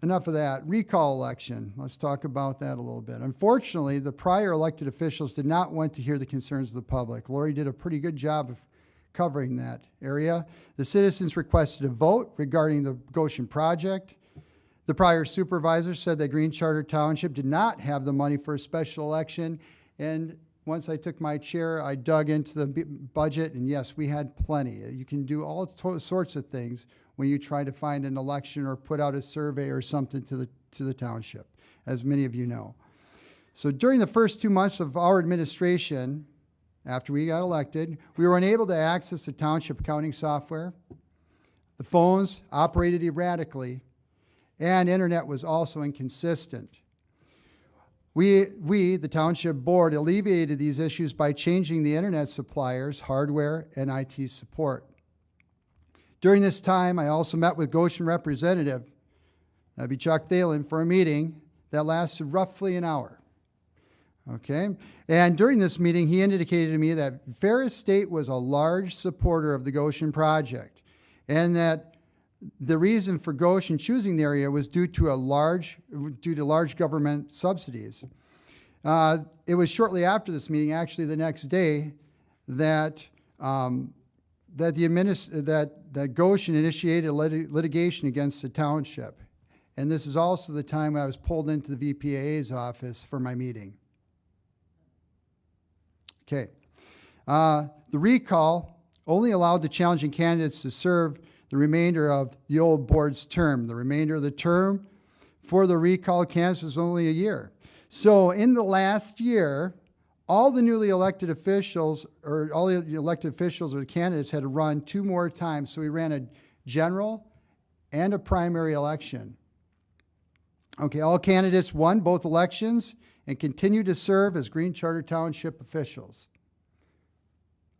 enough of that. Recall election. Let's talk about that a little bit. Unfortunately, the prior elected officials did not want to hear the concerns of the public. Lori did a pretty good job of covering that area. The citizens requested a vote regarding the Gotion project. The prior supervisor said that Green Charter Township did not have the money for a special election, and once I took my chair, I dug into the budget, and yes, we had plenty. You can do all sorts of things when you try to find an election or put out a survey or something to the township, as many of you know. So during the first 2 months of our administration, after we got elected, we were unable to access the township accounting software. The phones operated erratically, and internet was also inconsistent. We, the Township Board, alleviated these issues by changing the internet suppliers, hardware, and IT support. During this time, I also met with Gotion representative, that'd be Chuck Thalen, for a meeting that lasted roughly an hour. Okay? And during this meeting, he indicated to me that Ferris State was a large supporter of the Gotion project, and that the reason for Gotion choosing the area was due to large government subsidies. It was shortly after this meeting, actually the next day, that Gotion initiated litigation against the township, and this is also the time I was pulled into the VPAA's office for my meeting. Okay, the recall only allowed the challenging candidates to serve the remainder of the old board's term. The remainder of the term for the recall candidates was only a year. So in the last year, all the newly elected officials, or all the elected officials or the candidates had to run 2 more times. So we ran a general and a primary election. Okay, all candidates won both elections and continue to serve as Green Charter Township officials.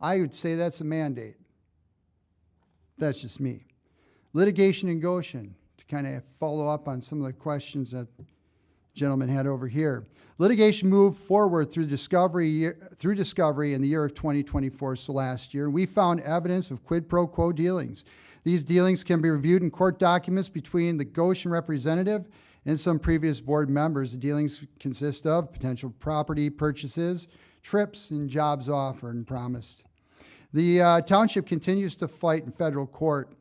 I would say that's a mandate. That's just me. Litigation in Gotion, to kind of follow up on some of the questions that the gentleman had over here. Litigation moved forward through discovery in the year of 2024, so last year. We found evidence of quid pro quo dealings. These dealings can be reviewed in court documents between the Gotion representative and some previous board members. The dealings consist of potential property purchases, trips, and jobs offered and promised. The township continues to fight in federal court.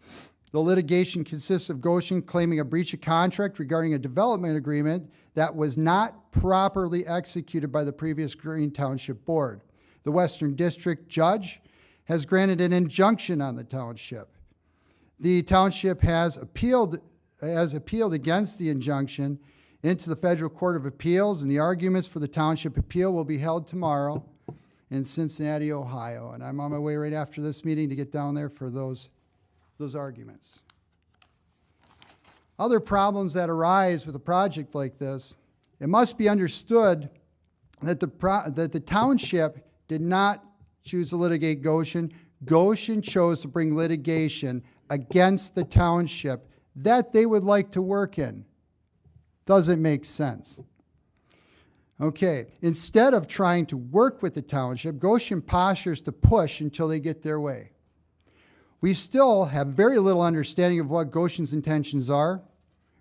The litigation consists of Gotion claiming a breach of contract regarding a development agreement that was not properly executed by the previous Green Township Board. The Western District Judge has granted an injunction on the township. The township has appealed against the injunction into the Federal Court of Appeals, and the arguments for the township appeal will be held tomorrow in Cincinnati, Ohio. And I'm on my way right after this meeting to get down there for those arguments. Other problems that arise with a project like this, it must be understood that the township did not choose to litigate Gotion. Gotion chose to bring litigation against the township that they would like to work in. Doesn't make sense. Okay, instead of trying to work with the township, Gotion postures to push until they get their way. We still have very little understanding of what Gotion's intentions are.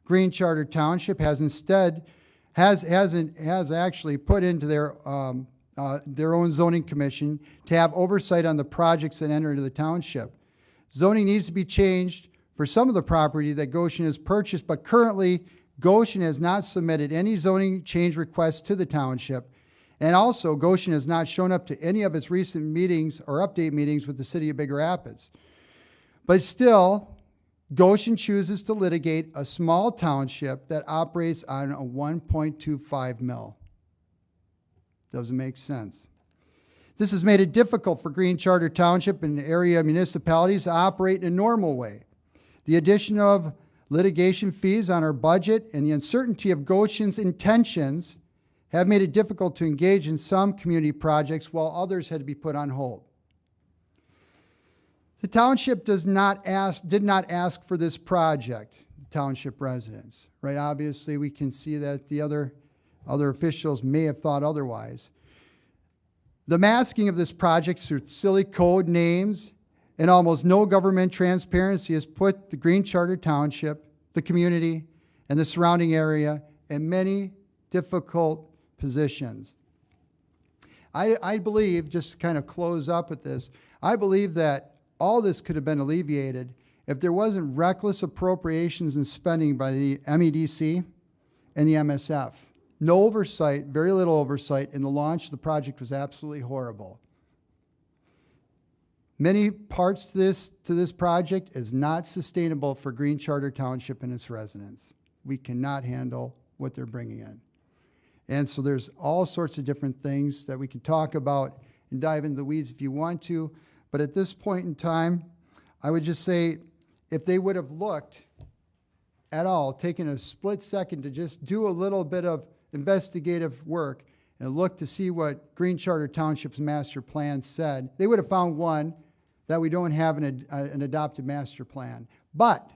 Green Charter Township has actually put into their own zoning commission to have oversight on the projects that enter into the township. Zoning needs to be changed for some of the property that Gotion has purchased, but currently Gotion has not submitted any zoning change requests to the township, and also Gotion has not shown up to any of its recent meetings or update meetings with the city of Big Rapids. But still, Gotion chooses to litigate a small township that operates on a 1.25 mil. Doesn't make sense. This has made it difficult for Green Charter Township and area municipalities to operate in a normal way. The addition of litigation fees on our budget and the uncertainty of Gotion's intentions have made it difficult to engage in some community projects while others had to be put on hold. The township did not ask for this project, the township residents, right? Obviously, we can see that the other officials may have thought otherwise. The masking of this project through silly code names and almost no government transparency has put the Green Charter Township, the community, and the surrounding area in many difficult positions. I believe, just to kind of close up with this, I believe that all this could have been alleviated if there wasn't reckless appropriations and spending by the MEDC and the MSF. No oversight, very little oversight, and the launch of the project was absolutely horrible. Many parts to this project is not sustainable for Green Charter Township and its residents. We cannot handle what they're bringing in. And so there's all sorts of different things that we can talk about and dive into the weeds if you want to. But at this point in time, I would just say if they would have looked at all, taken a split second to just do a little bit of investigative work and look to see what Green Charter Township's master plan said, they would have found, one, that we don't have an adopted master plan. But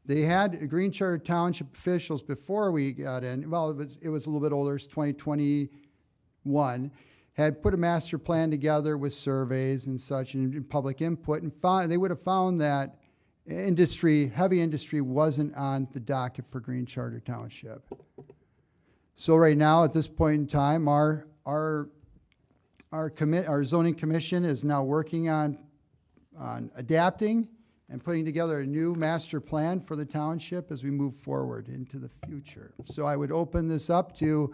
they had Green Charter Township officials before we got in, well, it was a little bit older, it's 2021, had put a master plan together with surveys and such and public input, and they would have found that heavy industry wasn't on the docket for Green Charter Township. So right now, at this point in time, our zoning commission is now working on adapting and putting together a new master plan for the township as we move forward into the future. So I would open this up to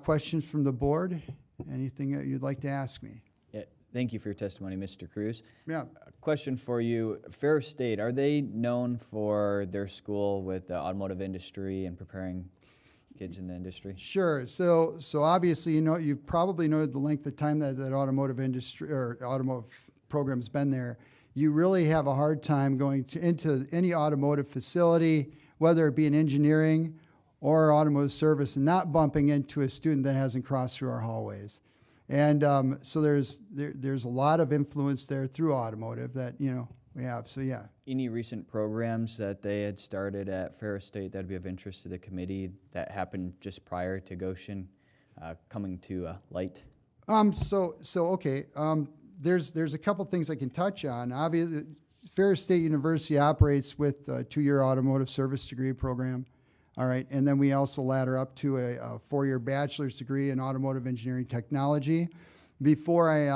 questions from the board. Anything that you'd like to ask me? Yeah, Thank you for your testimony, Mr. Kruse. Yeah. A question for you. Fair State, are they known for their school with the automotive industry and preparing kids in the industry? Sure. So obviously, you've probably noted the length of time that automotive industry or automotive program's been there. You really have a hard time going into any automotive facility, whether it be in engineering or automotive service, and not bumping into a student that hasn't crossed through our hallways. And so there's a lot of influence there through automotive that we have. So yeah. Any recent programs that they had started at Ferris State that'd be of interest to the committee that happened just prior to Gotion coming to light? Okay. There's a couple things I can touch on. Obviously, Ferris State University operates with a 2-year automotive service degree program. All right, and then we also ladder up to a 4-year bachelor's degree in automotive engineering technology. Before I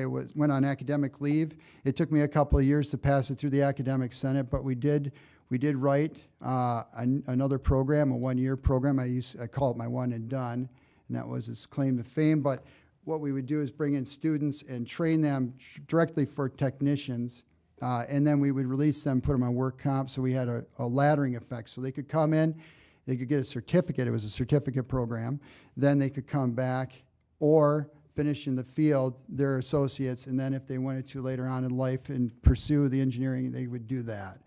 went on academic leave, it took me a couple of years to pass it through the academic senate, but we did write another program, a 1-year program. I call it my one and done, and that was its claim to fame. But what we would do is bring in students and train them directly for technicians. And then we would release them, put them on work comp, so we had a laddering effect. So they could come in, they could get a certificate. It was a certificate program. Then they could come back or finish in the field, their associates, and then if they wanted to later on in life and pursue the engineering, they would do that.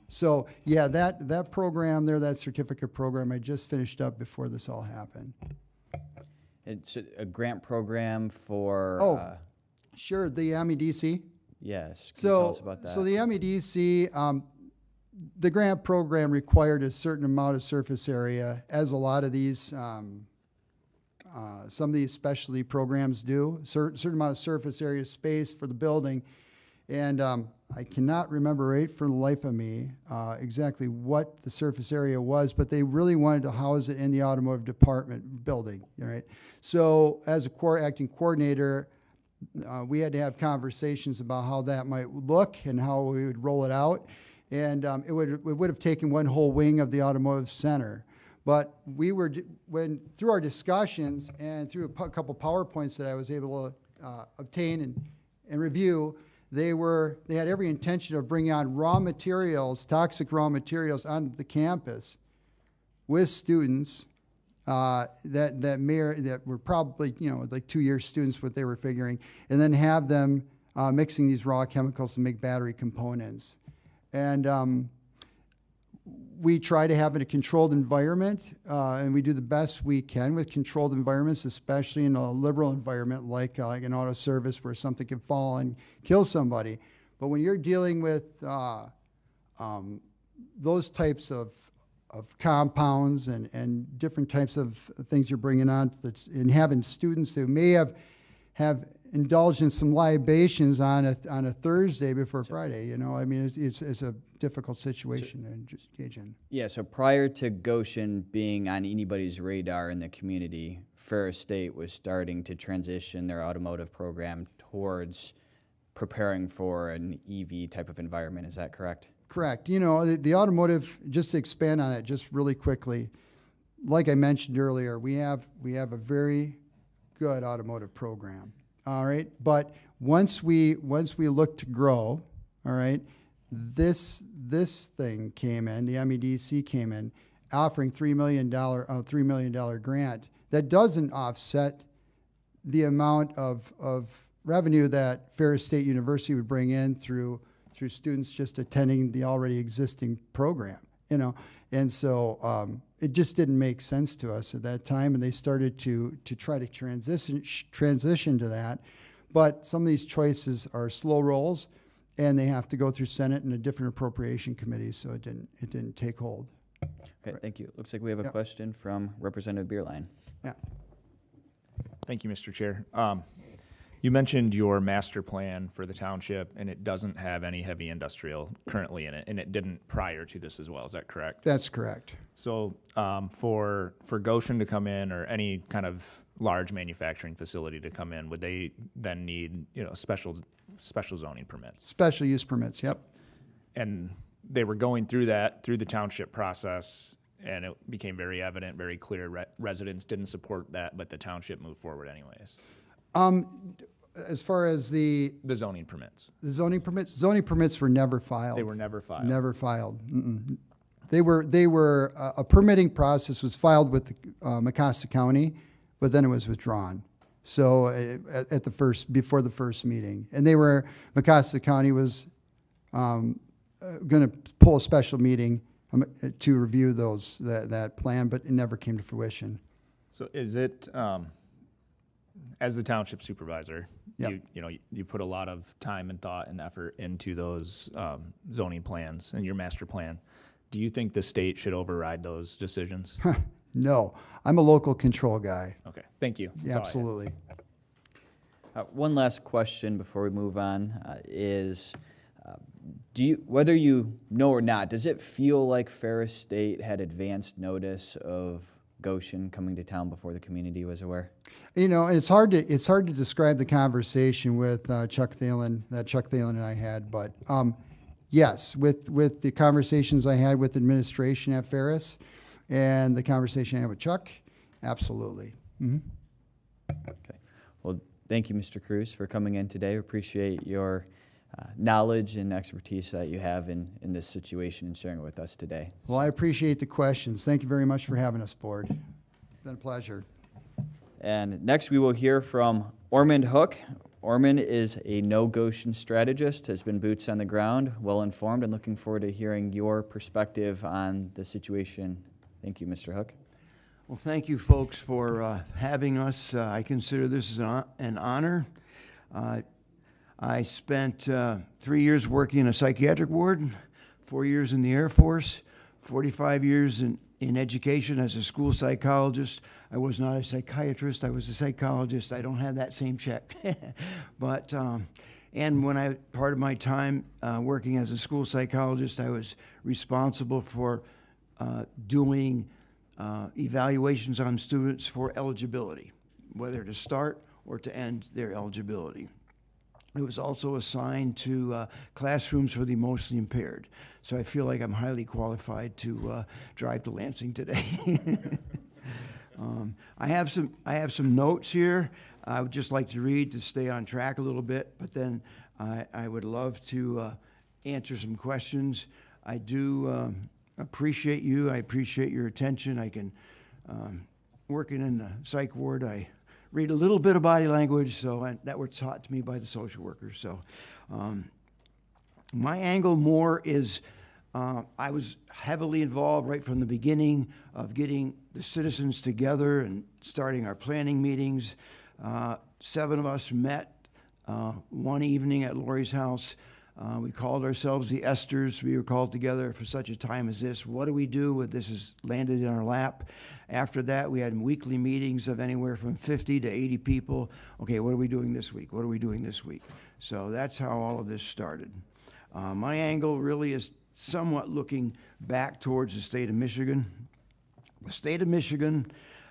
So yeah, that program there, that certificate program, I just finished up before this all happened. It's a grant program for... Sure, the MEDC. Yes, can you tell us about that? So the MEDC, the grant program required a certain amount of surface area, as a lot of these, some of these specialty programs do, certain amount of surface area space for the building. And I cannot remember right for the life of me exactly what the surface area was, but they really wanted to house it in the automotive department building, right? So as a acting coordinator, we had to have conversations about how that might look and how we would roll it out. And it would have taken one whole wing of the automotive center. But through our discussions and through a couple PowerPoints that I was able to obtain and review, they had every intention of bringing on raw materials, toxic raw materials, onto the campus with students that were probably like 2-year students, what they were figuring, and then have them mixing these raw chemicals to make battery components. And we try to have it a controlled environment, and we do the best we can with controlled environments, especially in a liberal environment like an auto service where something can fall and kill somebody. But when you're dealing with those types of compounds and different types of things you're bringing on, and having students who may have indulged in some libations on a Thursday before Friday, I mean, it's a difficult situation to engage in. Yeah, so prior to Gotion being on anybody's radar in the community, Ferris State was starting to transition their automotive program towards preparing for an EV type of environment. Is that correct? Correct. The automotive, just to expand on it just really quickly, like I mentioned earlier, we have a very good automotive program. All right. But once we look to grow, all right, this thing came in, the MEDC came in, offering $3 million grant that doesn't offset the amount of revenue that Ferris State University would bring in through students just attending the already existing program, and so it just didn't make sense to us at that time, and they started to try to transition to that, but some of these choices are slow rolls, and they have to go through Senate and a different appropriation committee, so it didn't take hold. Okay, thank you. Looks like we have a question from Representative Bierlein. Yeah. Thank you, Mr. Chair. You mentioned your master plan for the township, and it doesn't have any heavy industrial currently in it, and it didn't prior to this as well. Is that correct? That's correct. So for Gotion to come in, or any kind of large manufacturing facility to come in, would they then need special zoning permits? Special use permits. Yep. And they were going through the township process, and it became very evident, very clear. Residents didn't support that, but the township moved forward anyways. As far as the zoning permits. zoning permits were never filed. They were never filed. Never filed. Mm-mm. They were a permitting process was filed with Mecosta County, but then it was withdrawn. So at the before the first meeting, and Mecosta County was going to pull a special meeting to review that plan, but it never came to fruition. So is it, as the township supervisor, Yep. you put a lot of time and thought and effort into those zoning plans and your master plan. Do you think the state should override those decisions? No, I'm a local control guy. Okay, thank you. Yeah, absolutely. One last question before we move on is, whether you know or not, does it feel like Ferris State had advanced notice of Gotion coming to town before the community was aware? It's hard to describe the conversation with Chuck Thalen and I had, but yes, with the conversations I had with administration at Ferris and the conversation I had with Chuck, absolutely. Mm-hmm. Okay. Well, thank you, Mr. Kruse, for coming in today. We appreciate your knowledge and expertise that you have in this situation and sharing it with us today. Well, I appreciate the questions. Thank you very much for having us, Board. It's been a pleasure. And next we will hear from Ormand Hook. Ormand is a no-Gotion strategist, has been boots on the ground, well-informed, and looking forward to hearing your perspective on the situation. Thank you, Mr. Hook. Well, thank you, folks, for having us. I consider this an honor. I spent 3 years working in a psychiatric ward, 4 years in the Air Force, 45 years in education as a school psychologist. I was not a psychiatrist, I was a psychologist. I don't have that same check. But, and part of my time working as a school psychologist, I was responsible for doing evaluations on students for eligibility, whether to start or to end their eligibility. I was also assigned to classrooms for the emotionally impaired. So I feel like I'm highly qualified to drive to Lansing today. I have some notes here I would just like to read to stay on track a little bit, but then I would love to answer some questions. I do appreciate you. I appreciate your attention. I can, working in the psych ward, I read a little bit of body language, so that was taught to me by the social workers. So my angle more is I was heavily involved right from the beginning of getting the citizens together and starting our planning meetings. 7 of us met one evening at Lori's house. We called ourselves the Esthers. We were called together for such a time as this. What do we do when this has landed in our lap? After that, we had weekly meetings of anywhere from 50 to 80 people. Okay, what are we doing this week? What are we doing this week? So that's how all of this started. My angle really is somewhat looking back towards the state of Michigan. The state of Michigan,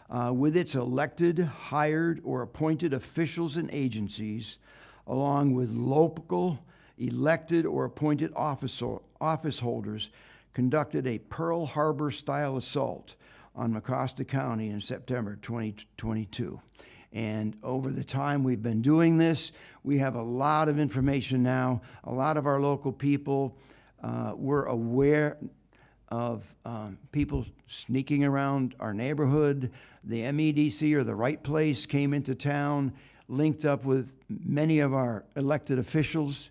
with its elected, hired, or appointed officials and agencies, along with local elected or appointed office holders, conducted a Pearl Harbor-style assault on Mecosta County in September 2022. And over the time we've been doing this, we have a lot of information now. A lot of our local people were aware of people sneaking around our neighborhood. The MEDC, or the Right Place, came into town, linked up with many of our elected officials,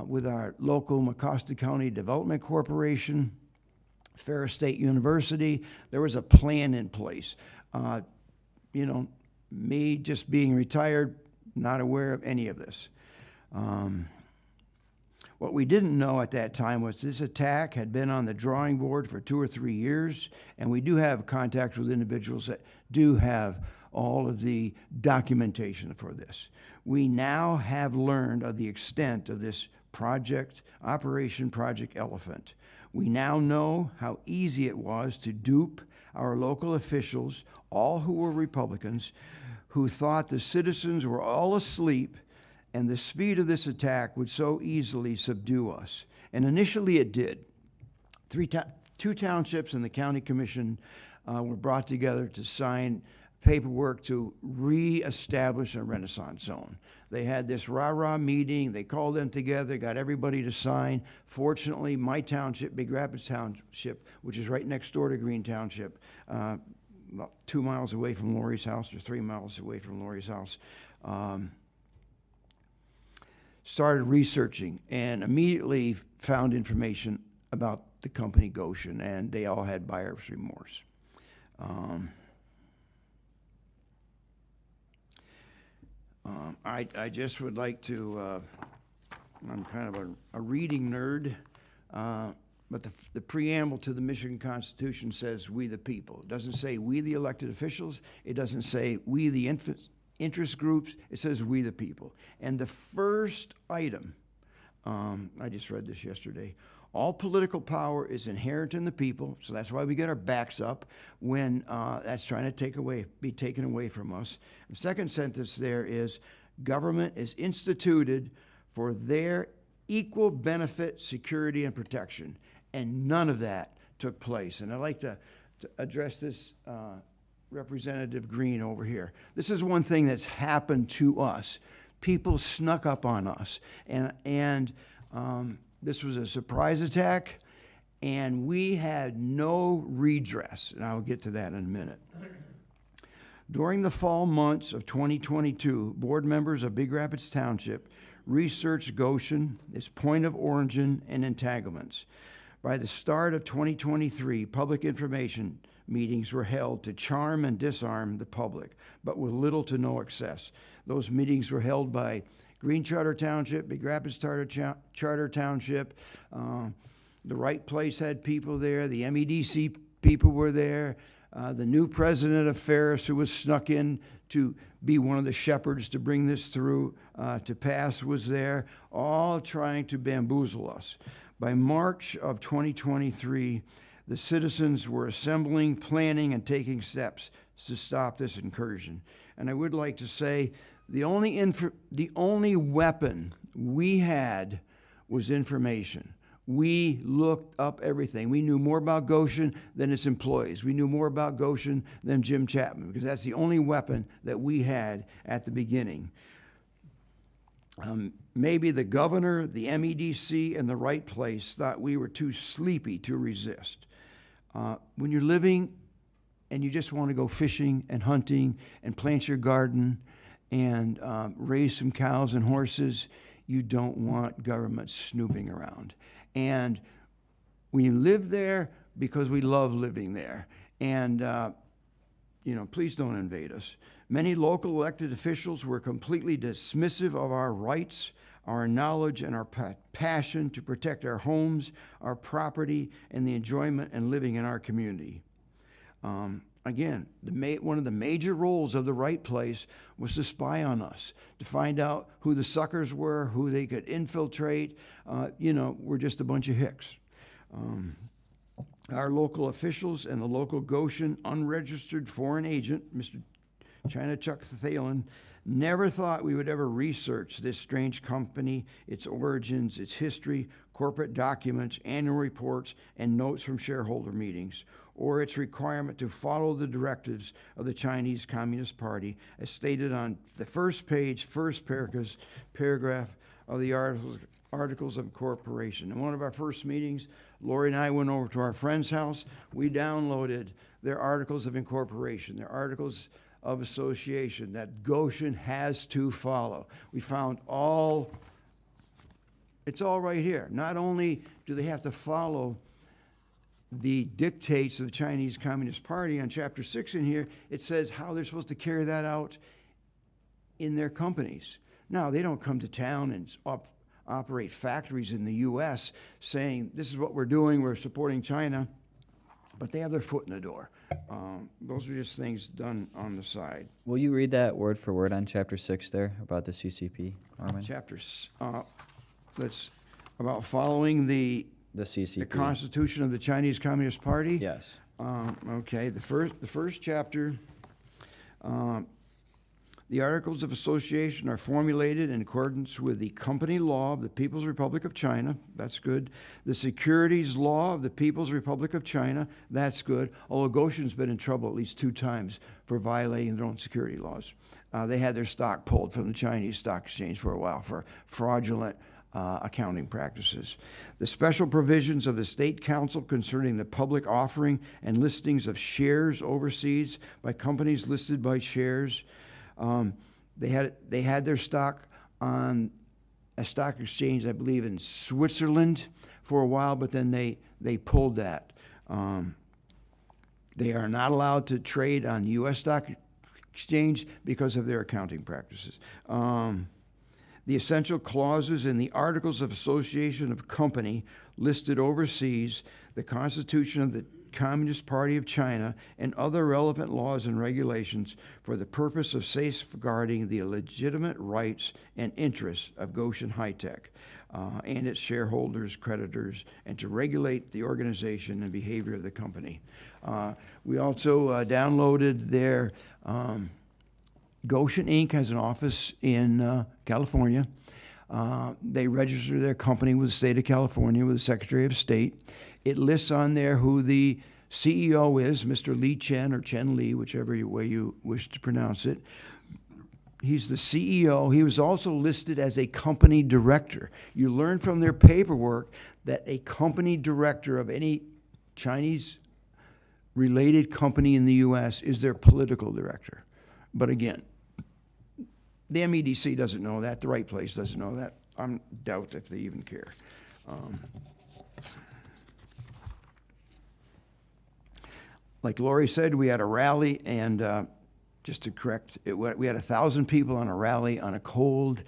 with our local Mecosta County Development Corporation, Ferris State University. There was a plan in place. You know, me just being retired, not aware of any of this. What we didn't know at that time was this attack had been on the drawing board for 2 or 3 years, and we do have contact with individuals that do have all of the documentation for this. We now have learned of the extent of this project, Operation Project Elephant. We now know how easy it was to dupe our local officials, all who were Republicans, who thought the citizens were all asleep and the speed of this attack would so easily subdue us. And initially it did. 2 townships and the county commission were brought together to sign paperwork to reestablish a Renaissance zone. They had this rah-rah meeting, they called them together, got everybody to sign. Fortunately, my township, Big Rapids Township, which is right next door to Green Township, about 2 miles away from Lori's house, or 3 miles away from Lori's house, started researching and immediately found information about the company Gotion, and they all had buyer's remorse. I just would like to, I'm kind of a reading nerd, but the preamble to the Michigan Constitution says "we the people." It doesn't say "we the elected officials." It doesn't say "we the interest groups." It says "we the people." And the first item, I just read this yesterday, all political power is inherent in the people, so that's why we get our backs up when that's trying to be taken away from us. The second sentence there is, government is instituted for their equal benefit, security, and protection. And none of that took place. And I'd like to address this Representative Green over here. This is one thing that's happened to us. People snuck up on us. And this was a surprise attack, and we had no redress. And I'll get to that in a minute. During the fall months of 2022, board members of Big Rapids Township researched Gotion, its point of origin, and entanglements. By the start of 2023, public information meetings were held to charm and disarm the public, but with little to no success. Those meetings were held by Green Charter Township, Big Rapids Charter Township. The Right Place had people there. The MEDC people were there. The new president of Ferris, who was snuck in to be one of the shepherds to bring this through to pass, was there, all trying to bamboozle us. By March of 2023, the citizens were assembling, planning, and taking steps to stop this incursion. And I would like to say the only weapon we had was information. We looked up everything. We knew more about Gotion than its employees. We knew more about Gotion than Jim Chapman, because that's the only weapon that we had at the beginning. Maybe the governor, the MEDC, and the Right Place thought we were too sleepy to resist. When you're living and you just want to go fishing and hunting and plant your garden and raise some cows and horses, you don't want government snooping around. And we live there because we love living there. And, please don't invade us. Many local elected officials were completely dismissive of our rights, our knowledge, and our passion to protect our homes, our property, and the enjoyment and living in our community. Again, one of the major roles of the Right Place was to spy on us, to find out who the suckers were, who they could infiltrate. We're just a bunch of hicks. Our local officials and the local Gotion unregistered foreign agent, Mr. China Chuck Thalen, never thought we would ever research this strange company, its origins, its history, corporate documents, annual reports, and notes from shareholder meetings, or its requirement to follow the directives of the Chinese Communist Party, as stated on the first page, first paragraph of the Articles of Incorporation. In one of our first meetings, Lori and I went over to our friend's house. We downloaded their Articles of Incorporation, their Articles of Association that Gotion has to follow. We found it's all right here. Not only do they have to follow the dictates of the Chinese Communist Party on Chapter 6 in here, it says how they're supposed to carry that out in their companies. Now, they don't come to town and operate factories in the U.S. saying, this is what we're doing, we're supporting China, but they have their foot in the door. Those are just things done on the side. Will you read that word for word on Chapter 6 there about the CCP, Ormand? That's about following the CCP. The Constitution of the Chinese Communist Party? Yes. Okay, the first chapter The Articles of Association are formulated in accordance with the company law of the People's Republic of China. That's good. The securities law of the People's Republic of China. That's good. Although Gotion's been in trouble at least 2 times for violating their own security laws. They had their stock pulled from the Chinese stock exchange for a while for fraudulent accounting practices. The special provisions of the State Council concerning the public offering and listings of shares overseas by companies listed by shares. They had their stock on a stock exchange, I believe, in Switzerland for a while, but then they pulled that. They are not allowed to trade on the U.S. stock exchange because of their accounting practices. The essential clauses in the Articles of Association of Company listed overseas, the Constitution of the Communist Party of China, and other relevant laws and regulations for the purpose of safeguarding the legitimate rights and interests of Gotion High-Tech and its shareholders, creditors, and to regulate the organization and behavior of the company. We also downloaded their Gotion Inc. has an office in California. They register their company with the state of California, with the Secretary of State. It lists on there who the CEO is, Mr. Li Chen or Chen Li, whichever way you wish to pronounce it. He's the CEO. He was also listed as a company director. You learn from their paperwork that a company director of any Chinese-related company in the U.S. is their political director. But again, the MEDC doesn't know that. The right place doesn't know that. I doubt if they even care. Like Lori said, we had a rally, and just to correct it, we had 1,000 people on a rally on a cold,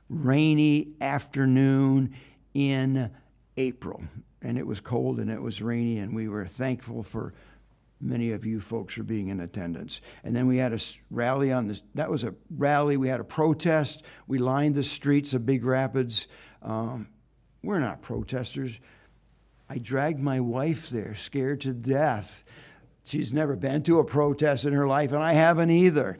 rainy afternoon in April. And it was cold and it was rainy, and we were thankful for many of you folks for being in attendance. And then we had a rally on this. That was a rally. We had a protest. We lined the streets of Big Rapids. We're not protesters. I dragged my wife there, scared to death. She's never been to a protest in her life, and I haven't either.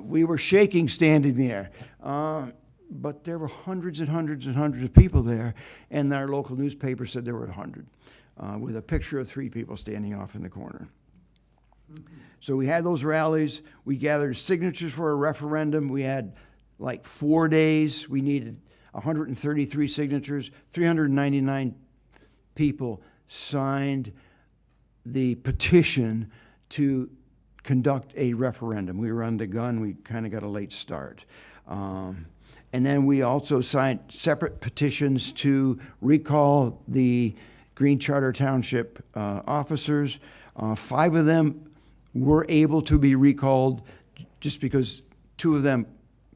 We were shaking standing there. But there were hundreds and hundreds and hundreds of people there, and our local newspaper said there were 100, with a picture of 3 people standing off in the corner. So we had those rallies. We gathered signatures for a referendum. We had like 4 days. We needed 133 signatures. 399 people signed the petition to conduct a referendum. We were under the gun. We kind of got a late start. And then we also signed separate petitions to recall the Green Charter Township officers. 5 of them were able to be recalled just because 2 of them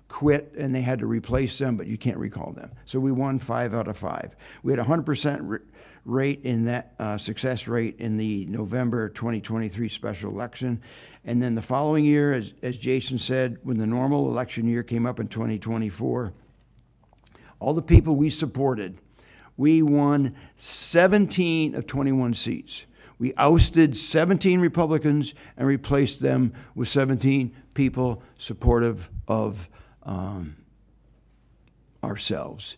quit and they had to replace them, but you can't recall them. So we won 5 out of 5. We had a 100% rate in that success rate in the November 2023 special election. And then the following year, as Jason said, when the normal election year came up in 2024, all the people we supported, we won 17 of 21 seats. We ousted 17 Republicans and replaced them with 17 people supportive of ourselves.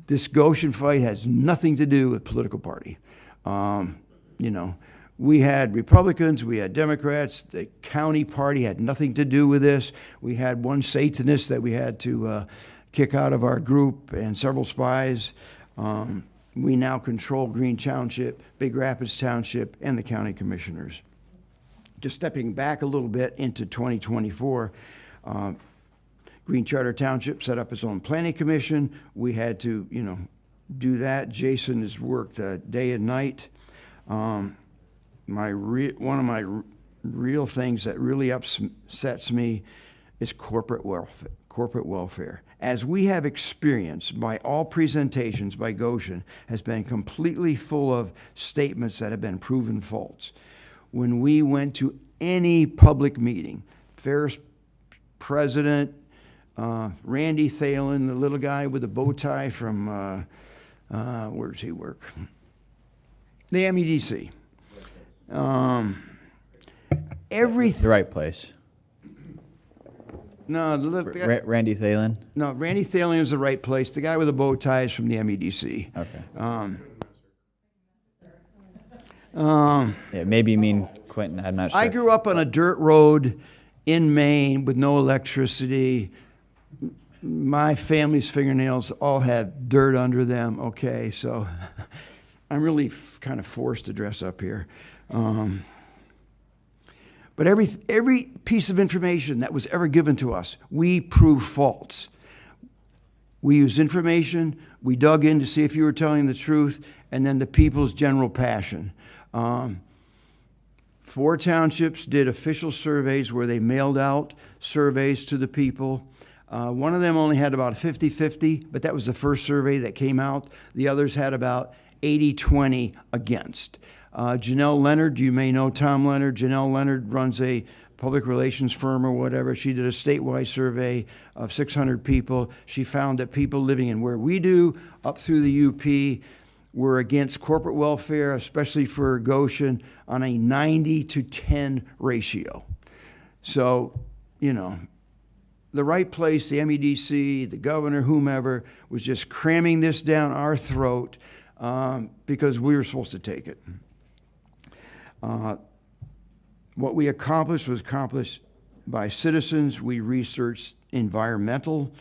This Gotion fight has nothing to do with political party. You know, we had Republicans, we had Democrats, the county party had nothing to do with this. We had one Satanist that we had to kick out of our group and several spies. We now control Green Township, Big Rapids Township, and the county commissioners. Just stepping back a little bit into 2024, Green Charter Township set up its own planning commission. We had to, you know, do that. Jason has worked day and night. One of my real things that really upsets me is corporate welfare. As we have experienced by all presentations by Gotion, has been completely full of statements that have been proven false. When we went to any public meeting, Ferris president, Randy Thalen, the little guy with the bow tie from, where does he work? The MEDC. The right place. No, the guy, Randy Thalen? no, Randy Thalen is the right place. The guy with the bow tie is from the MEDC. Okay. Um, Yeah, maybe you mean Quentin, I'm not sure. I grew up on a dirt road in Maine with no electricity. My family's fingernails all have dirt under them, okay? So I'm really kind of forced to dress up here. But every piece of information that was ever given to us, we proved false. We used information, we dug in to see if you were telling the truth, and then the people's general passion. 4 townships did official surveys where they mailed out surveys to the people. One of them only had about 50-50, but that was the first survey that came out. The others had about 80-20 against. Janelle Leonard, you may know Tom Leonard. Janelle Leonard runs a public relations firm or whatever. She did a statewide survey of 600 people. She found that people living in where we do, up through the UP, were against corporate welfare, especially for Gotion, on a 90-10 ratio. So, you know, the right place, the MEDC, the governor, whomever, was just cramming this down our throat because we were supposed to take it. What we accomplished was accomplished by citizens. We researched environmental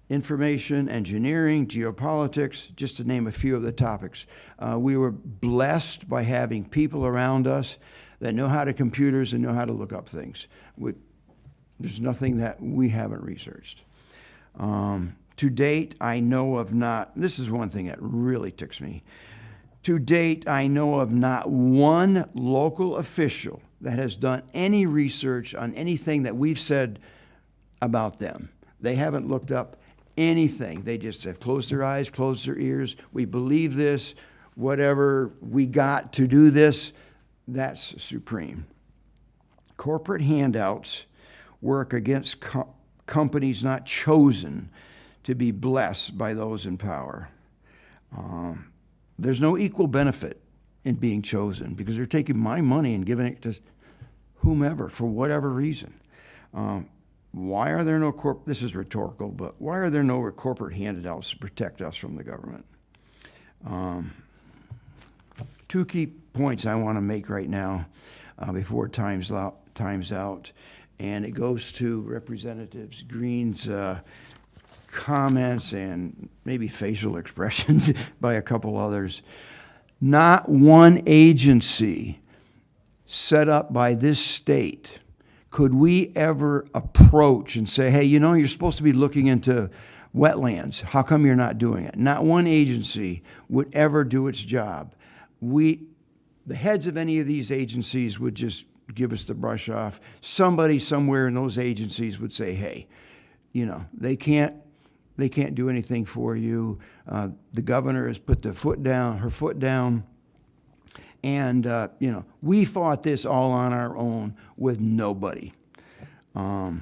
information, engineering, geopolitics, just to name a few of the topics. We were blessed by having people around us that know how to computers and know how to look up things. There's nothing that we haven't researched. To date, I know of not, this is one thing that really ticks me. To date, I know of not one local official that has done any research on anything that we've said about them. They haven't looked up anything. They just have closed their eyes, closed their ears. We believe this. Whatever we got to do this, that's supreme. Corporate handouts work against companies not chosen to be blessed by those in power. There's no equal benefit in being chosen because they're taking my money and giving it to whomever for whatever reason. Why are there no this is rhetorical, but why are there no corporate handouts to protect us from the government? 2 key points I want to make right now before time's out, and it goes to Representatives Green's comments and maybe facial expressions by a couple others. Not one agency set up by this state could we ever approach and say, hey, you know, you're supposed to be looking into wetlands. How come you're not doing it? Not one agency would ever do its job. The heads of any of these agencies would just give us the brush off. Somebody somewhere in those agencies would say, hey, you know, they can't do anything for you. The governor has put her foot down. And, you know, we fought this all on our own with nobody. The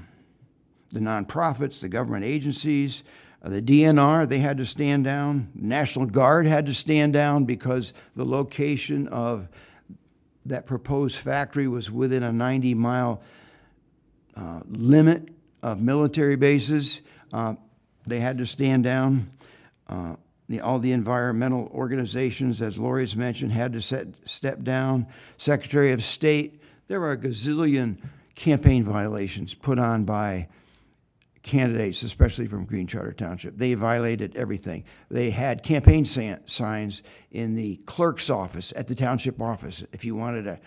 nonprofits, the government agencies, the DNR, they had to stand down. National Guard had to stand down because the location of that proposed factory was within a 90-mile limit of military bases. They had to stand down. All the environmental organizations, as Lori's mentioned, had to step down. Secretary of State, there were a gazillion campaign violations put on by candidates, especially from Green Charter Township. They violated everything. They had campaign signs in the clerk's office, at the township office. If you wanted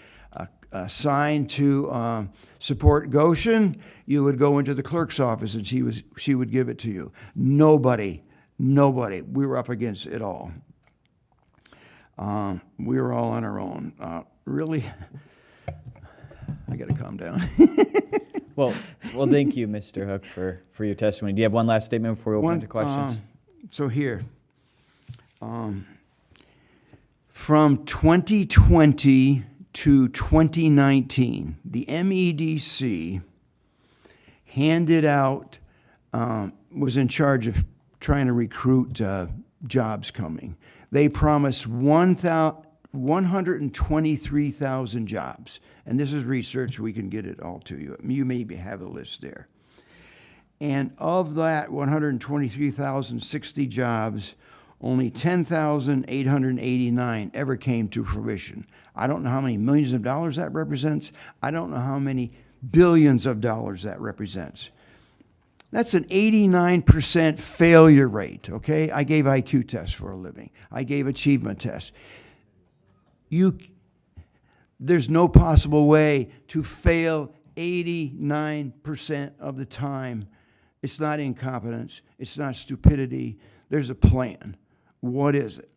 a sign to support Gotion, you would go into the clerk's office and she would give it to you. Nobody, we were up against it all. We were all on our own. Really, I got to calm down. Well, thank you, Mr. Hook, for your testimony. Do you have one last statement before we open to questions? So here, from 2020 to 2019, the MEDC handed out, was in charge of trying to recruit jobs coming. They promised 123,000 jobs. And this is research. We can get it all to you. You maybe have a list there. And of that 123,060 jobs, only 10,889 ever came to fruition. I don't know how many millions of dollars that represents. I don't know how many billions of dollars that represents. That's an 89% failure rate, okay? I gave IQ tests for a living. I gave achievement tests. There's no possible way to fail 89% of the time. It's not incompetence. It's not stupidity. There's a plan. What is it?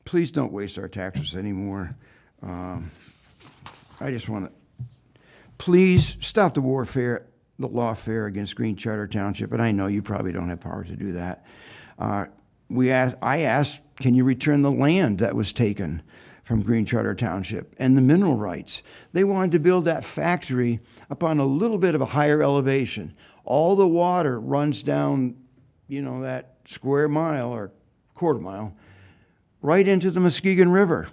Please don't waste our taxes anymore. I just want to, please stop the lawfare against Green Charter Township, and I know you probably don't have power to do that. I asked, can you return the land that was taken from Green Charter Township and the mineral rights? They wanted to build that factory up on a little bit of a higher elevation. All the water runs down, that square mile or quarter mile right into the Muskegon River.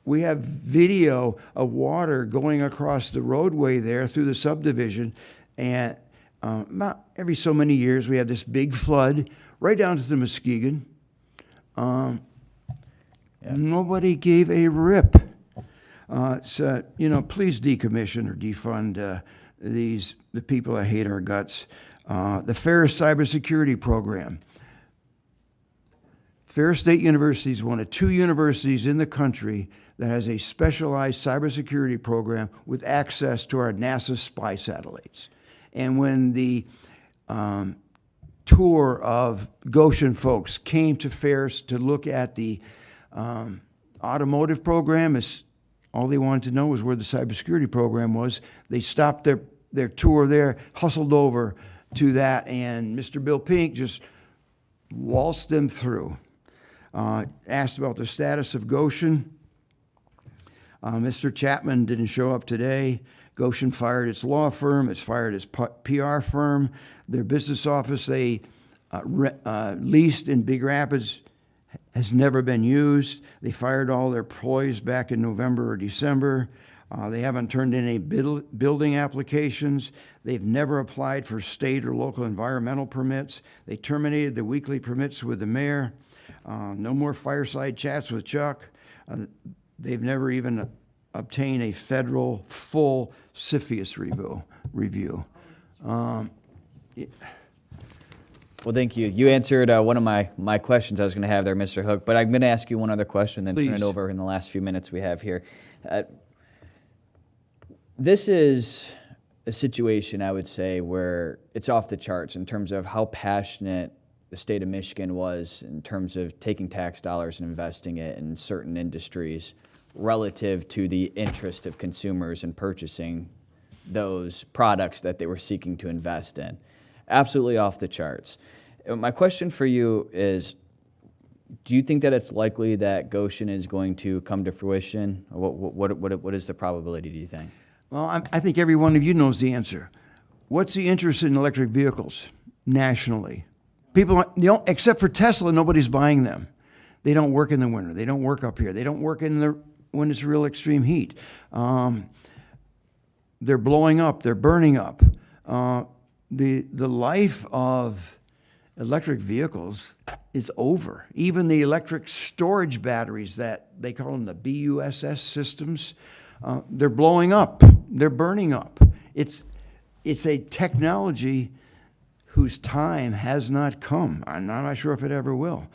We have video of water going across the roadway there through the subdivision, and about every so many years we have this big flood right down to the Muskegon. Nobody gave a rip. So, please decommission or defund the people that hate our guts. The Ferris Cybersecurity Program. Ferris State University is one of 2 universities in the country that has a specialized cybersecurity program with access to our NASA spy satellites. And when the tour of Gotion folks came to Ferris to look at the automotive program, all they wanted to know was where the cybersecurity program was. They stopped their tour there, hustled over to that, and Mr. Bill Pink just waltzed them through. Asked about the status of Gotion. Mr. Chapman didn't show up today. Gotion fired its law firm. It's fired its PR firm. Their business office they leased in Big Rapids has never been used. They fired all their employees back in November or December. They haven't turned in any building applications. They've never applied for state or local environmental permits. They terminated the weekly permits with the mayor. No more fireside chats with Chuck. They've never even obtained a federal full CFIUS review. Well, thank you. You answered one of my questions I was going to have there, Mr. Hook, but I'm going to ask you one other question, then turn it over in the last few minutes we have here. This is a situation, I would say, where it's off the charts in terms of how passionate the state of Michigan was in terms of taking tax dollars and investing it in certain industries relative to the interest of consumers in purchasing those products that they were seeking to invest in. Absolutely off the charts. My question for you is, do you think that it's likely that Gotion is going to come to fruition? What is the probability, do you think? Well, I think every one of you knows the answer. What's the interest in electric vehicles nationally? People, except for Tesla, nobody's buying them. They don't work in the winter. They don't work up here. They don't work when it's real extreme heat. They're blowing up. They're burning up. The life of electric vehicles is over. Even the electric storage batteries that they call them the BUSS systems, they're blowing up. They're burning up. It's a technology whose time has not come. I'm not sure if it ever will.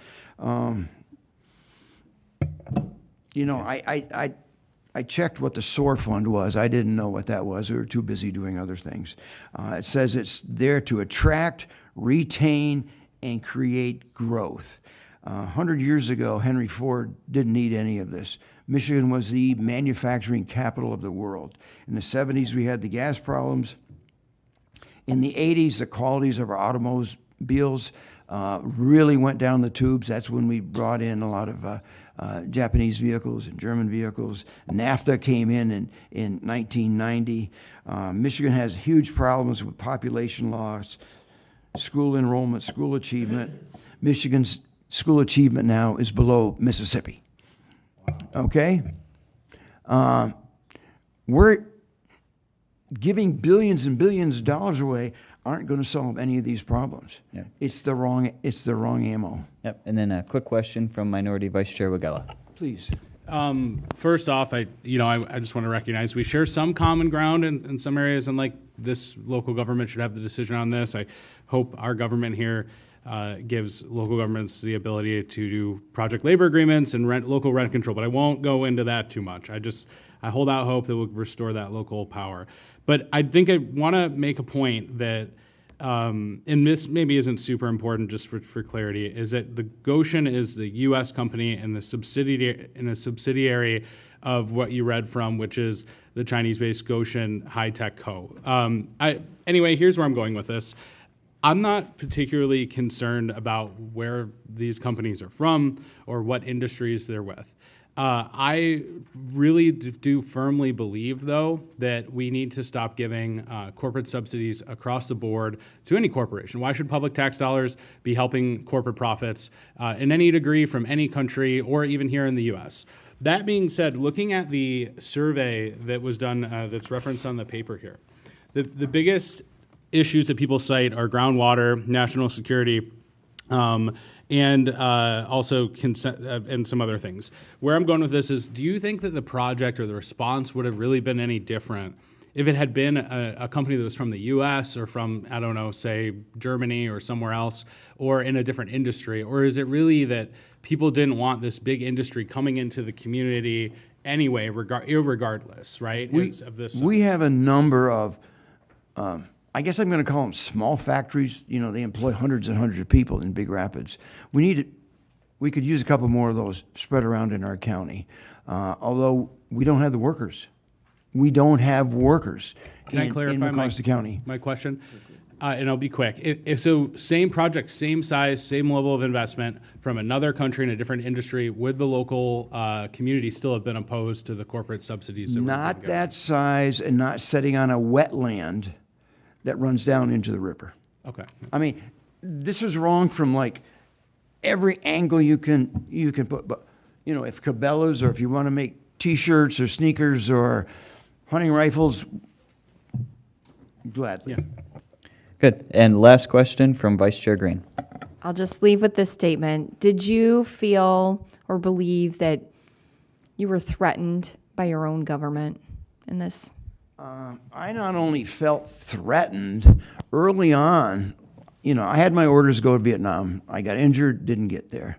I checked what the SOAR fund was. I didn't know what that was. We were too busy doing other things. It says it's there to attract, retain, and create growth. 100 years ago, Henry Ford didn't need any of this. Michigan was the manufacturing capital of the world. In the 70s, we had the gas problems. In the 80s, the qualities of our automobiles really went down the tubes. That's when we brought in a lot of Japanese vehicles and German vehicles. NAFTA came in 1990. Michigan has huge problems with population loss, school enrollment, school achievement. Michigan's school achievement now is below Mississippi. Okay? we're giving billions and billions of dollars away aren't going to solve any of these problems. Yeah. It's the wrong ammo. Yep. And then a quick question from Minority Vice Chair Wagella. Please. First off, I just want to recognize we share some common ground in some areas, and like this local government should have the decision on this. I hope our government here gives local governments the ability to do project labor agreements and local rent control, but I won't go into that too much. I hold out hope that we'll restore that local power. But I think I want to make a point that, and this maybe isn't super important just for clarity, is that the Gotion is the U.S. company and a subsidiary of what you read from, which is the Chinese-based Gotion High-Tech Co. Anyway, here's where I'm going with this. I'm not particularly concerned about where these companies are from or what industries they're with. I really do firmly believe, though, that we need to stop giving corporate subsidies across the board to any corporation. Why should public tax dollars be helping corporate profits in any degree from any country or even here in the U.S.? That being said, looking at the survey that was done that's referenced on the paper here, the biggest issues that people cite are groundwater, national security, and also consent and some other things. Where I'm going with this is, do you think that the project or the response would have really been any different if it had been a company that was from the U.S. or from, I don't know, say Germany or somewhere else, or in a different industry? Or is it really that people didn't want this big industry coming into the community anyway, irregardless, right? Of this We have a number of, I guess I'm going to call them small factories. You know, they employ hundreds and hundreds of people in Big Rapids. We could use a couple more of those spread around in our county, although we don't have the workers. We don't have workers Can I clarify in Mecosta County. My question? And I'll be quick. If so, same project, same size, same level of investment from another country in a different industry, would the local community still have been opposed to the corporate subsidies? Not that size and not setting on a wetland that runs down into the river. Okay. I mean, this is wrong from like every angle you can put. But you know, if Cabela's or if you want to make T-shirts or sneakers or hunting rifles, gladly. Yeah. Good. And last question from Vice Chair Green. I'll just leave with this statement. Did you feel or believe that you were threatened by your own government in this? I not only felt threatened early on, you know, I had my orders to go to Vietnam. I got injured, didn't get there.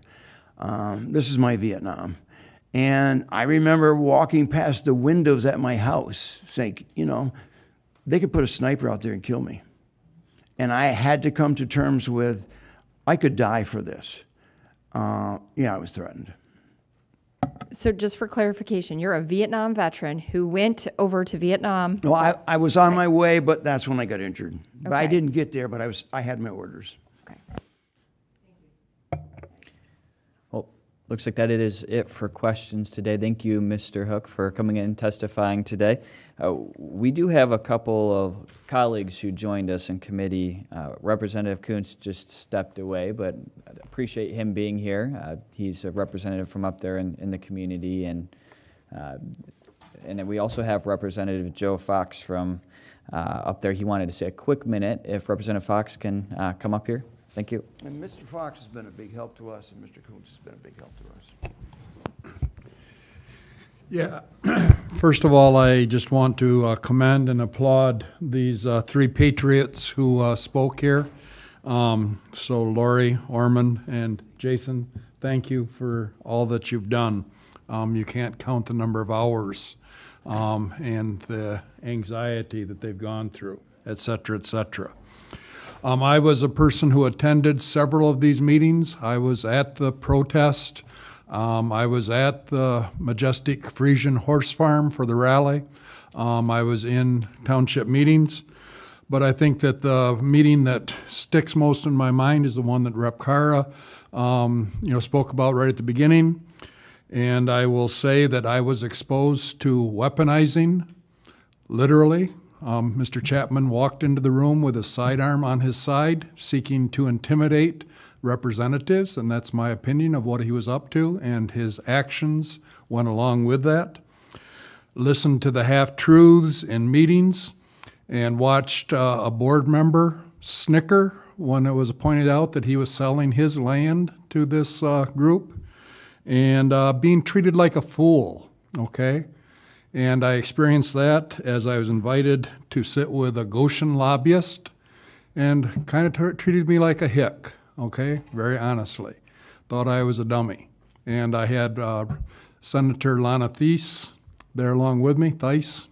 This is my Vietnam. And I remember walking past the windows at my house saying, you know, they could put a sniper out there and kill me. And I had to come to terms with, I could die for this. Yeah, I was threatened. So just for clarification, you're a Vietnam veteran who went over to Vietnam. No, I was on my way, but that's when I got injured. But I Okay. didn't get there, but I had my orders. Okay. Well, looks like that is it for questions today. Thank you, Mr. Hook, for coming in and testifying today. We do have a couple of colleagues who joined us in committee. Representative Kuntz just stepped away, but I appreciate him being here. He's a representative from up there in the community, and then we also have Representative Joe Fox from up there. He wanted to say a quick minute. If Representative Fox can come up here. Thank you. And Mr. Fox has been a big help to us, and Mr. Kuntz has been a big help to us. Yeah. First of all, I just want to commend and applaud these three patriots who spoke here. So Lori, Ormand, and Jason, thank you for all that you've done. You can't count the number of hours and the anxiety that they've gone through, et cetera, et cetera. I was a person who attended several of these meetings. I was at the protest. I was at the Majestic Friesian horse farm for the rally. I was in township meetings. But I think that the meeting that sticks most in my mind is the one that Rep. Cara spoke about right at the beginning. And I will say that I was exposed to weaponizing, literally. Mr. Chapman walked into the room with a sidearm on his side, seeking to intimidate representatives, and that's my opinion of what he was up to, and his actions went along with that. listened to the half-truths in meetings and watched a board member snicker when it was pointed out that he was selling his land to this group and being treated like a fool, okay? And I experienced that as I was invited to sit with a Gotion lobbyist and kind of treated me like a hick, okay? Very honestly. Thought I was a dummy. And I had Senator Lana Thies there along with me, Thies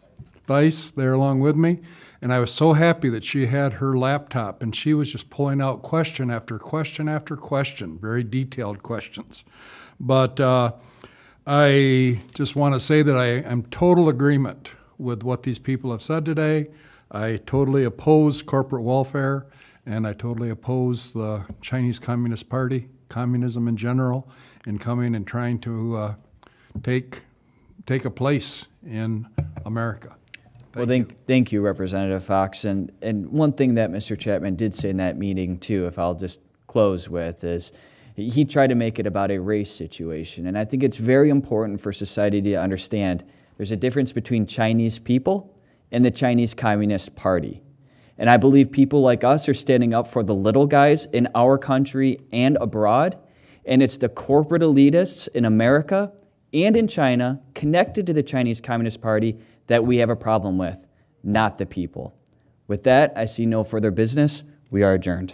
there along with me. And I was so happy that she had her laptop and she was just pulling out question after question after question, very detailed questions. But I just want to say that I am total agreement with what these people have said today. I totally oppose corporate welfare, and I totally oppose the Chinese Communist Party, communism in general, in coming and trying to take a place in America. Thank you, Representative Fox. And one thing that Mr. Chapman did say in that meeting, too, if I'll just close with, is he tried to make it about a race situation. And I think it's very important for society to understand there's a difference between Chinese people and the Chinese Communist Party. And I believe people like us are standing up for the little guys in our country and abroad. And it's the corporate elitists in America and in China connected to the Chinese Communist Party that we have a problem with, not the people. With that, I see no further business. We are adjourned.